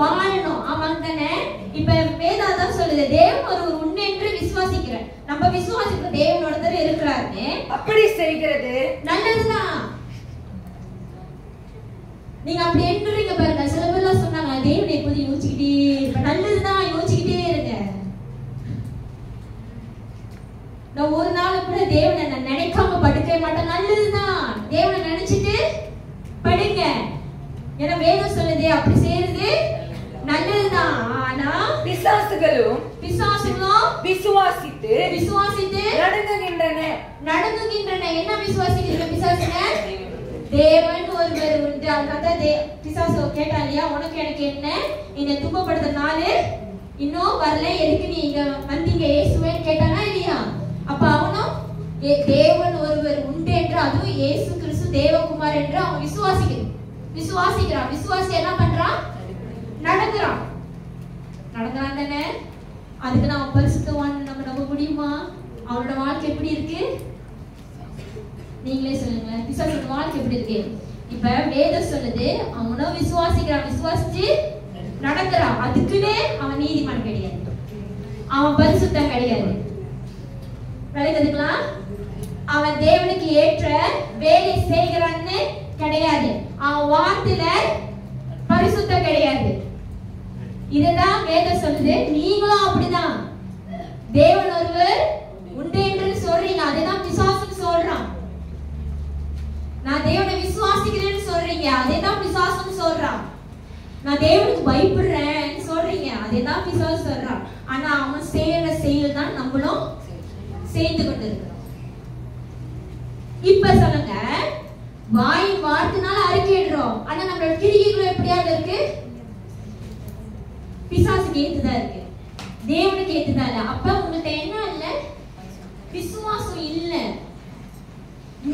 வாழணும். ஆமாங்க தானே? இப்ப வேதாதான் சொல்லுது தேவன் ஒரு உண்மை என்று விசுவாசிக்கிறேன். நம்ம விசுவாசிக்கிற தேவனோட தான் இருக்கிறாருன்னு அப்படி செய்கிறது நல்லதுதான். நீங்க அப்படி என்றீங்க பாருங்க. சில பேர்லாம் சொன்னாங்க தேவனை எப்போது யோசிச்சுக்கிட்டே இருப்ப. நல்லதுதான், யோசிச்சுக்கிட்டே இருங்க. நான் ஒரு நாள் கூட தேவனை நான் நினைக்காம படுக்கவே மாட்டேன். நல்லதுதான், தேவனை நினைச்சிட்டு படுங்க. ஏன்னா வேதம் சொல்லுது அப்படி செய்யறது நல்லதுதான். ஆனா பிசாசுகளும் விசுவாசித்து நடுங்குகின்றன. என்ன விசுவாசிக்கிறீங்க? பிசாசுங்க தேவன் ஒருவர் உண்டு. அதான் பிசாசு கேட்டா இல்லையா, உனக்கு எனக்கு என்ன, என்னை துன்பப்படுத்த நாள் இன்னும் வரல, எதுக்கு நீ இங்க வந்தீங்க இயேசுவேன்னு கேட்டானா இல்லையா? அப்ப அவனும் தேவன் ஒருவர் உண்டு என்று, அதுவும் இயேசு கிறிஸ்து தேவகுமார் என்று அவன் விசுவாசிக்கிறான். விசுவாசி என்ன பண்றான்? நடக்கிறான் தானே? அதுக்கு நான் பரிசுத்தவான் நம்ம நம்ப முடியுமா? அவனோட வாழ்க்கை எப்படி இருக்கு? நீங்களே சொல்லுங்களேன். பிசாசோட வாழ்க்கை எப்படி இருக்கு? இப்ப வேதம் சொல்லுது அவனும் விசுவாசிக்கிறான், விசுவாசிச்சு நடக்கிறான். அதுக்குன்னே அவன் நீதிமான் கிடையாது, அவன் பரிசுத்தம் கிடையாது. விளக்குதுங்களா? அவன் தேவனுக்கு ஏற்ற வேலை செய்கிறான்னு கிடையாது. அவன் வார்த்தையில பரிசுத்தம் கிடையாது. இதுதான் வேதம் சொல்லுது. நீங்களும் அப்படிதான். தேவன் ஒருவர் உண்டு என்று சொல்றீங்க, அதேதான் பிசாசுன்னு சொல்றான். நான் தேவனை விசுவாசிக்கிறேன்னு சொல்றீங்க, அதேதான் பிசாசுன்னு சொல்றான். நான் தேவனுக்கு பயப்படுறேன்னு சொல்றீங்க, அதேதான் பிசாசு சொல்றான். ஆனா அவன் செய்யற செயல் தான் நம்மளும் செய்து கொண்டு இருக்கிறோம். இப்ப சொல்லுங்க, வாயின் வார்த்தைனால அறிக்கையிடுறோம், ஆனா நம்மளோட கிரிகைகளும் எப்படியாவது இருக்கு? பிசாசுக்கு ஏத்துதான் இருக்கு, தேவனுக்கு ஏத்துதான் இல்ல. அப்ப உங்கள்ட்ட என்ன இல்ல? விசுவாசம் இல்ல.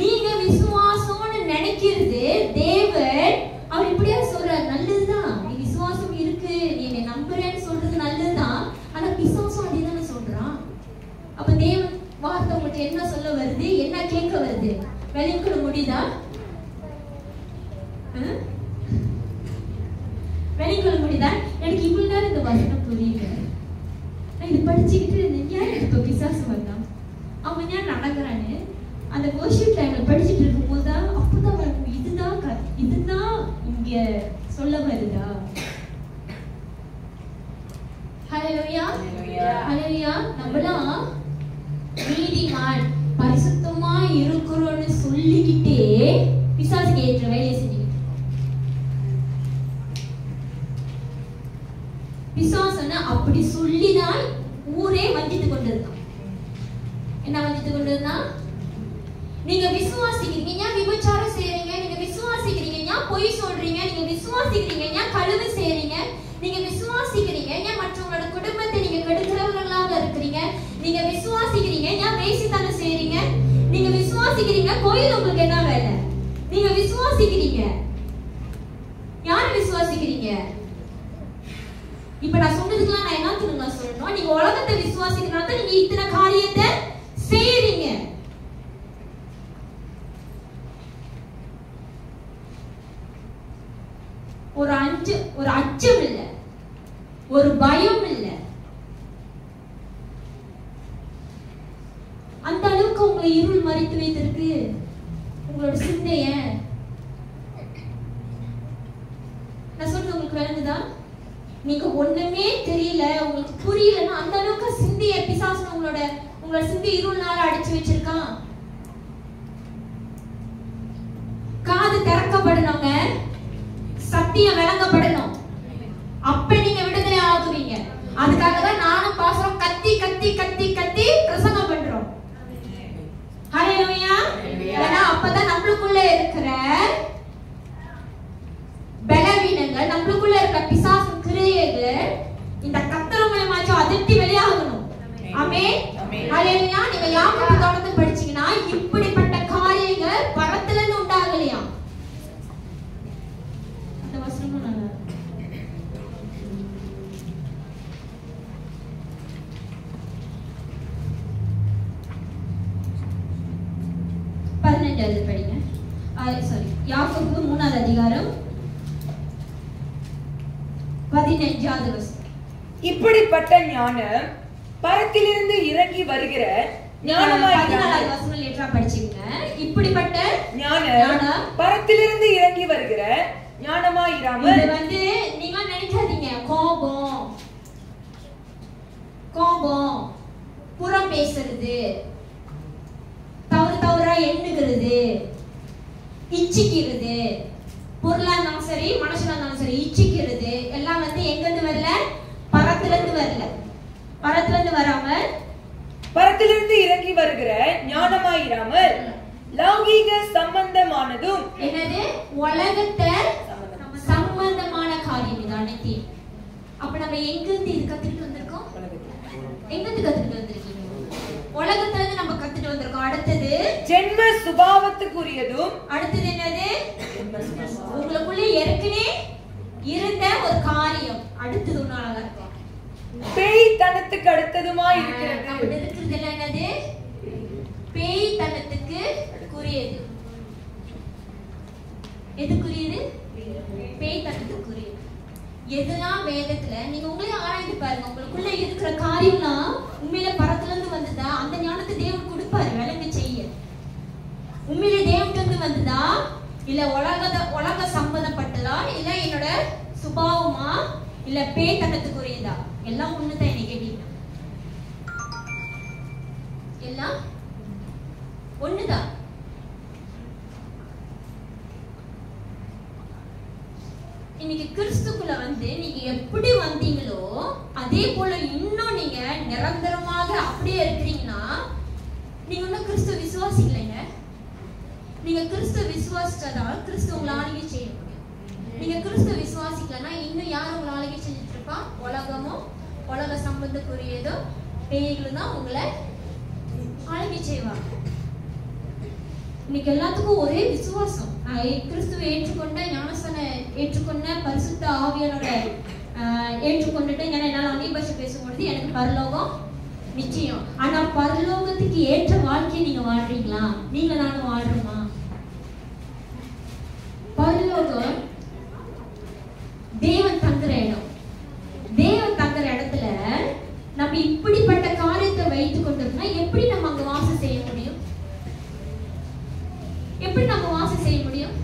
நீங்க விசுவாசம்னு நினைக்கிறது தேவன் அவர் இப்படியா சொல்றாரு, நல்லதுதான், நீ விசுவாசம் இருக்கு, நீ என்னை நம்புறேன்னு சொல்றது நல்லதுதான். ஆனா பிசாசும் அதேதானே சொல்றான். அப்ப தேவன் வார்த்தை உங்கள்ட்ட என்ன சொல்ல வருது, என்ன கேட்க வருது? வெளிக்கொள்ள முடியுதா? வெளிக்கொள்ள முடியுதா? எனக்கு இவ்வளவு நேரம் இந்த வசனம் புரியல. நான் இது படிச்சுக்கிட்டு இருந்தேன், ஏன் இப்ப பிசாசு வந்தான், அவன் ஏன் நடக்கிறான்னு அந்த வர்ஷிப் டைம்ல படிச்சுட்டு இருக்கும் போதுதான் அப்பதான் வரும், இதுதான் இங்க சொல்ல வருதா? ஹல்லேலூயா, ஹல்லேலூயா. நம்மலாம் நீதிமான் பரிசுத்தமா இருக்கிறோம்னு சொல்லிக்கிட்டே பிசாசுக்கு ஏற்ற வேலையை செஞ்சுக்கிட்டு பிசாசுன்னு அப்படி சொல்லிதான் ஊரே வஞ்சித்து கொண்டிருக்கான். என்ன வஞ்சித்து கொண்டிருந்தான்? நீங்க விசுவாசிக்கிறீங்க, ஏன் விபச்சாரம் செய்றீங்க? நீங்க விசுவாசிக்கிறீங்க, ஏன் பொய் சொல்றீங்க? நீங்க விசுவாசிக்கிறீங்க, ஏன் கழுவு செய்றீங்க? நீங்க விசுவாசிக்கிறீங்க, ஏன் மற்றவங்களோட குடும்பத்தை நீங்க கெடுக்கிறவர்களாக இருக்கிறீங்க? நீங்க விசுவாசிக்கிறீங்க, ஏன் வேசித்தனம் செய்றீங்க? நீங்க விசுவாசிக்கிறீங்க, கோயில் உங்களுக்கு என்ன வேலை? நீங்க விசுவாசிக்கிறீங்க, யாரை விசுவாசிக்கிறீங்க? இப்ப நான் சொன்னதுக்கெல்லாம் நான் என்ன தெரியுமா சொல்லணும்? நீங்க உலகத்தை விசுவாசிக்கிறனால தான் நீங்க இத்தனை காரியத்தை செய்றீங்க. ஒரு அச்சம் இல்ல, ஒரு பயம் இல்ல. அந்த அளவுக்கு உங்களை இருள் மறைத்து வைத்திருக்கு உங்களோட சிந்தைய. நான் சொல்றது உங்களுக்கு விளங்குதா? நீங்க ஒண்ணுமே தெரியல, உங்களுக்கு புரியலன்னா அந்த அளவுக்கு சிந்தைய பிசாசு உங்களோட சிந்தை இருள்னால அடிச்சு வச்சிருக்கான். காது திறக்கப்படணுங்க, சத்தியம் விளங்கப்படணும், அப்ப நீங்க விடுதலை ஆகுவீங்க. அதுக்காக தான் நானும் பாசம் கத்தி கத்தி கத்தி கத்தி பிரசங்கம் பண்றோம். ஹல்லேலூயா. ஏன்னா அப்பதான் நம்மளுக்குள்ள இருக்கிற பலவீனங்கள், நம்மளுக்குள்ள இருக்கிற பிசாசு கிரியைகள் இந்த கத்தர் மூலமாச்சும் அதிர்ச்சி வெளியாகணும். ஆமென். ஹல்லேலூயா. நீங்க யாக்கோபு தொடர்ந்து படிச்சீங்கன்னா இப்படிப்பட்ட காரியங்கள் பரத்துல இருந்து உண்டாகலையா? அந்த வசனம் யாக்கோபு 3வது அதிகாரம் 15வது வசனம். இப்படிப்பட்ட ஞானம் பரத்திலிருந்து இறங்கி வருகிற ஞானமாய் 14வது வசனம் லேட்டரா படிச்சீங்க. இப்படிப்பட்ட ஞானம் பரத்திலிருந்து இறங்கி வருகிற ஞானமாய் இராமல். இது வந்து நீங்க நினைக்காதீங்க கோபம் புறம் பேசுறது, தவறா எண்ணுகிறது, இச்சிக்கிறது, பொருளா இருந்தாலும் சரி மனுஷனா இருந்தாலும் சரி இச்சிக்கிறது எல்லாம் வந்து எங்க இருந்து வரல? பரத்துல இருந்து வராம பரத்திலிருந்து இறங்கி வருகிற ஞானமாயிராமல் லௌகீக சம்பந்தமானதும். என்னது? உலகத்தை சம்பந்தமான காரியம் இது அனைத்தையும். அப்ப நம்ம எங்க இருந்து இது கத்துட்டு வந்திருக்கோம்? எங்க இருந்து கத்துட்டு வந்திருக்கீங்க? உலகத்துல இருந்து நம்ம கத்துட்டு வந்திருக்கோம். அடுத்தது ஜென்ம சுபாவத்துக்குரியதும். அடுத்தது என்னது? உங்களுக்குள்ள ஏற்கனவே இருந்த ஒரு காரியம். அடுத்தது ஒன்னால இருக்கும். பேய்த்தனத்துக்கு அடுத்ததுமாய் இருக்கிறது. அப்படி இருக்கிறது என்னது? பேய்த்தனத்துக்கு குறியது. எதுக்குரியது? பேய்த்தனத்துக்குரியது. எதெல்லாம் வேதத்துல நீங்க உங்களே ஆராய்ந்து பாருங்க. உங்களுக்குள்ள இருக்கிற காரியம்லாம் உண்மையில பரத்துல இருந்து வந்ததா? அந்த ஞானத்தை தேவன் கொடுப்பாரு விளங்க செய்ய. உண்மையில தேவன் இருந்து வந்ததா இல்ல உலக சம்பந்தப்பட்டதா இல்ல என்னோட சுபாவமா இல்ல பேய்த்தனத்துக்குரியதா? எல்லாம் ஒண்ணுதான். என்ன கேட்டீங்கன்னா எல்லாம் ஒண்ணுதான். இன்னைக்கு கிறிஸ்துக்குள்ள வந்து நீங்க எப்படி வந்தீங்களோ அதே போல இன்னும் நீங்க நிரந்தரமாக அப்படியே இருக்கிறீங்கன்னா நீங்க இன்னும் கிறிஸ்துவ விசுவாசிக்கலைங்க. நீங்க கிறிஸ்துவ விசுவாசிச்சாதான் கிறிஸ்து உங்களை ஆளுகை செய்ய முடியும். நீங்க கிறிஸ்துவ விசுவாசிக்கலன்னா இன்னும் யார் உங்களை ஆளுகை செஞ்சுட்டு இருப்பா? உலகமும் உலக சம்பந்தக்குரியதோ பேய்களும் தான் உங்களை ஆளுகை செய்வாங்க. இன்னைக்கு எல்லாத்துக்கும் ஒரே விசுவாசம். கிறிஸ்துவை ஏற்றுக்கொண்ட ஞானஸ்தான ஏற்றுக்கொண்ட பரிசுத்த ஆவியானோட ஏற்றுக்கொண்டுட்டு என்னால அந்நிய பாஷை பேசும்பொழுது எனக்கு பரலோகம் நிச்சயம். ஆனா பரலோகத்துக்கு ஏற்ற வாழ்க்கையை நீங்க வாழ்றீங்களா? நீங்க நானும் வாழ்றோமா? பரலோகம் தேவன் தங்குற இடம். தேவன் தங்குற இடத்துல நம்ம இப்படிப்பட்ட காரியத்தை வைத்துக் கொண்டிருந்தா எப்படி நம்ம அங்க வாசம் செய்ய முடியும்? எப்படி நம்ம வாசம் செய்ய முடியும்?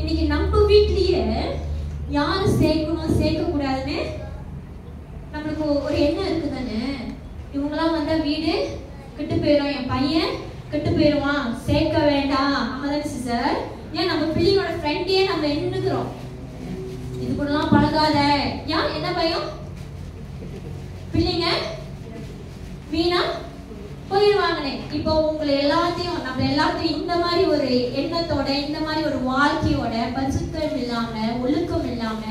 இன்னைக்கு நம்ம வீட்லயே யாரு சேர்க்கணும் சேர்க்க கூடாதுன்னு நம்மளுக்கு ஒரு எண்ணம் இருக்குதானே? இவங்கெல்லாம் வந்தா வீடு கெட்டு போயிடும், என் பையன் கெட்டு போயிடுவான், சேர்க்க வேண்டாம். ஆமாதானே சிஸ்டர்? ஏன் நம்ம பிள்ளைங்களோட ஃப்ரெண்டையே நம்ம எண்ணுகிறோம், இது கூடலாம் பழகாத. ஏன்? என்ன பயம்? பிள்ளைங்க வீணா போயிடுவாங்கன்னு. இப்போ உங்களை எல்லாத்தையும் நம்ம எல்லாத்தையும் இந்த மாதிரி ஒரு எண்ணத்தோட இந்த மாதிரி ஒரு வாழ்க்கையோட பரிசுத்தம் இல்லாம ஒழுக்கம் இல்லாம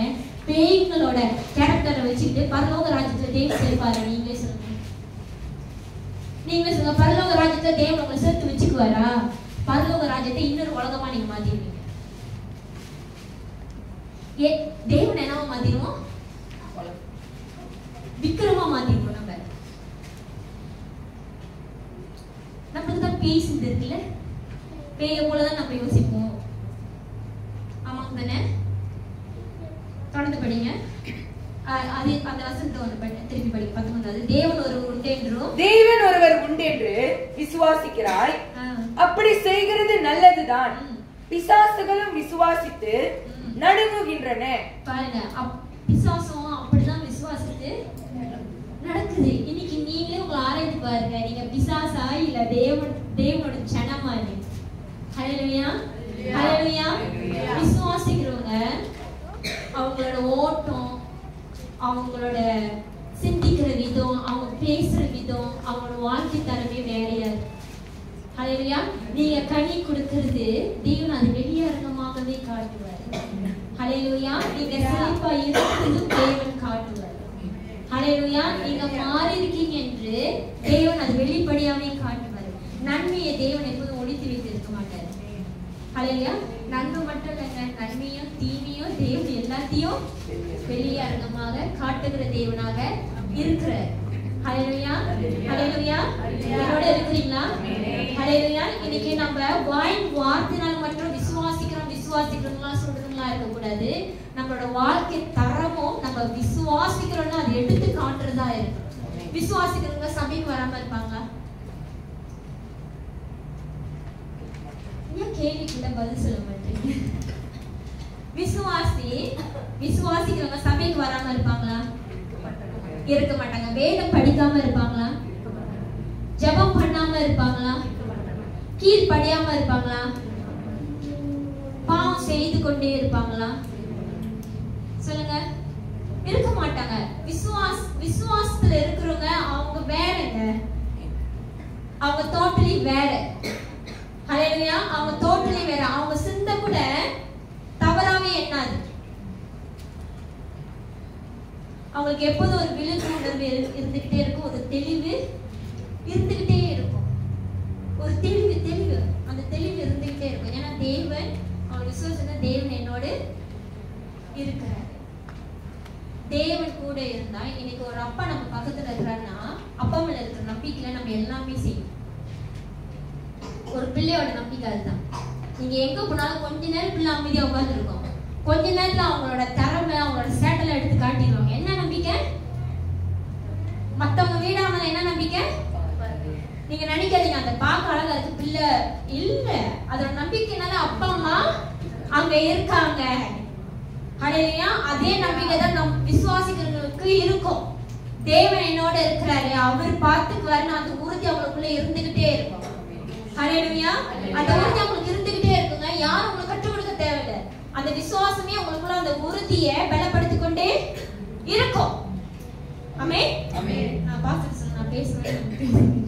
பேய்களோட கேரக்டரை வச்சுட்டு பரலோக ராஜ்யத்துல தேவன் சேர்ப்பாரு. நீங்களே சொல்லுங்க. நீங்களே சொல்லுங்க. பரலோக ராஜ்யத்துல தேவன் உங்களை சேர்த்து வச்சுக்குவாரா? பரலோக ராஜ்யத்தை இன்னொரு உலகமா நீங்க மாத்திடுவீங்க. தேவன் என்னவா மாத்திடுவோம்? விக்கிரமா மாத்திடுவோம். நம்மளுக்கு தான் பேய் சிந்தை இருக்குல்ல, பேய போலதான் நம்ம யோசிப்போம். ஆமாங்க தானே? தொடர்ந்து படிங்க. அது அந்த வசனத்தை வந்து திருப்பி படி. 19. தேவன் ஒருவர் உண்டென்று விசுவாசிக்கிறாய், அப்படி செய்கிறது நல்லதுதான். பிசாசுகளும் விசுவாசித்து நடுங்குகின்றன. பாருங்க, பிசாசும் அப்படிதான் விசுவாசித்து நடக்குது. இன்னைக்கு நீங்களே உங்களை ஆராய்ந்து பாருங்க. நீங்க பிசாசா இல்ல தேவனோட ஜனமா? ஹல்லேலூயா, ஹல்லேலூயா. விசுவாசிக்கிறவங்க அவங்களோட ஓட்டம், அவங்களோட சிந்திக்கிற விதம், அவங்க பேசுற விதம், அவங்களோட வாழ்க்கை தரமே வேறையா இருக்கு. ஹல்லேலூயா. நீங்க கனி கொடுக்கிறது தேவன் அது வெளியரங்கமாகவே காட்டுவார். ஹல்லேலூயா. நீங்க செழிப்பா இருக்கிறதும் தேவன் காட்டுவார். ஹல்லேலூயா. நீங்க மாறி இருக்கீங்க என்று தேவன் அது வெளிப்படையாவே காட்டுவார். நன்மையை தேவன் எப்போதும் ஒளித்து வைத்து இருக்க மாட்டார். ஹல்லேலூயா. நன்மை மட்டும் இல்லைங்க, நன்மையும் தீமையும் தேவன் எல்லாத்தையும் வெளியரங்கமாக காட்டுகிற தேவனாக இருக்கிறார். ஹalleluya ஹalleluya என்னோட இருக்கிறீங்களா? ஹalleluya. இன்னைக்கு நம்ம வாயின் வார்த்தையால் மட்டும் விசுவாசிக்கிறோம்னா சொல்றதுங்களா இருக்க கூடாது. நம்மளோட வாழ்க்கை தரமும் நம்ம விசுவாசிக்கிறோம்னா அதை எடுத்து காட்டுறதா இருக்கு. விசுவாசிக்கிறவங்க சபைக்கு வராம இருப்பாங்களா? ஏன் கேள்விக்குள்ள பதில் சொல்ல மாட்டீங்க? விசுவாசிக்கிறவங்க சபைக்கு வராம இருப்பாங்களா? இருக்க மாட்டாங்க. வேதம் படிக்காம இருப்பாங்களா? ஜெபம் பண்ணாம இருப்பாங்களா? கீழ்ப்படியாம இருப்பாங்களா? பாவம் செய்து கொண்டே இருப்பாங்களா? சொல்லுங்க. இருக்க மாட்டாங்க. விசுவாசத்துல இருக்கிறவங்க அவங்க வேறங்க. அவங்க டோட்டலி வேற. ஹalleluya. அவங்க டோட்டலி வேற. அவங்க சிந்தை கூட தவறாவே எண்ணாது. அவங்களுக்கு எப்போதும் ஒரு விழிப்புணர்வு இருந்துகிட்டே இருக்கும். ஒரு தெளிவு இருந்துகிட்டே இருக்கும். ஒரு தெளிவு அந்த தெளிவு இருந்துகிட்டே இருக்கும். ஏன்னா தேவன் அவங்க விசுவாசத்தை தேவன் என்னோடு இருக்கிறார். தேவன் கூட இருந்தா இன்னைக்கு ஒரு அப்பா நம்ம பக்கத்துல இருக்கிறாருன்னா அப்பா மேல இருக்கிற நம்பிக்கையில நம்ம எல்லாமே செய்யும். ஒரு பிள்ளையோட நம்பிக்கை அதுதான். நீங்க எங்க போனாலும் கொஞ்ச நேரம் பிள்ளை அமைதியா உட்கார்ந்து இருக்கும். கொஞ்ச நேரத்துல அவங்களோட திறமை அவங்களோட சேட்டலை எடுத்து காட்டிடுவாங்க. என்ன நம்பிக்கை? மத்தவங்க வீடாமல என்ன நம்பிக்கை? நீங்க நினைக்காதீங்க அந்த பார்க்க அழகா இருக்கு பிள்ளை இல்ல. அதோட நம்பிக்கைனால அப்பா அம்மா அங்க இருக்காங்க. ஹalleluya. அதே நம்பிக்கை தான் நம் விசுவாசிக்கிறவங்களுக்கு இருக்கும். தேவன் என்னோட இருக்கிறாரு, அவர் பார்த்துக்குவாருன்னு அந்த உறுதி அவங்களுக்குள்ள இருந்துகிட்டே இருக்கும். ஹalleluya. அந்த உறுதி அவங்களுக்கு இருந்துகிட்டே இருக்குங்க. யாரும் உங்களுக்கு கற்றுக் கொடுக்க தேவையில்லை. அந்த விசுவாசமே உங்களுக்குள்ள அந்த உறுதியை பலப்படுத்திக் கொண்டே இருக்கும். ஆமென். நான் பாஸ்டர் சொல்ல நான் பேசுறேன்.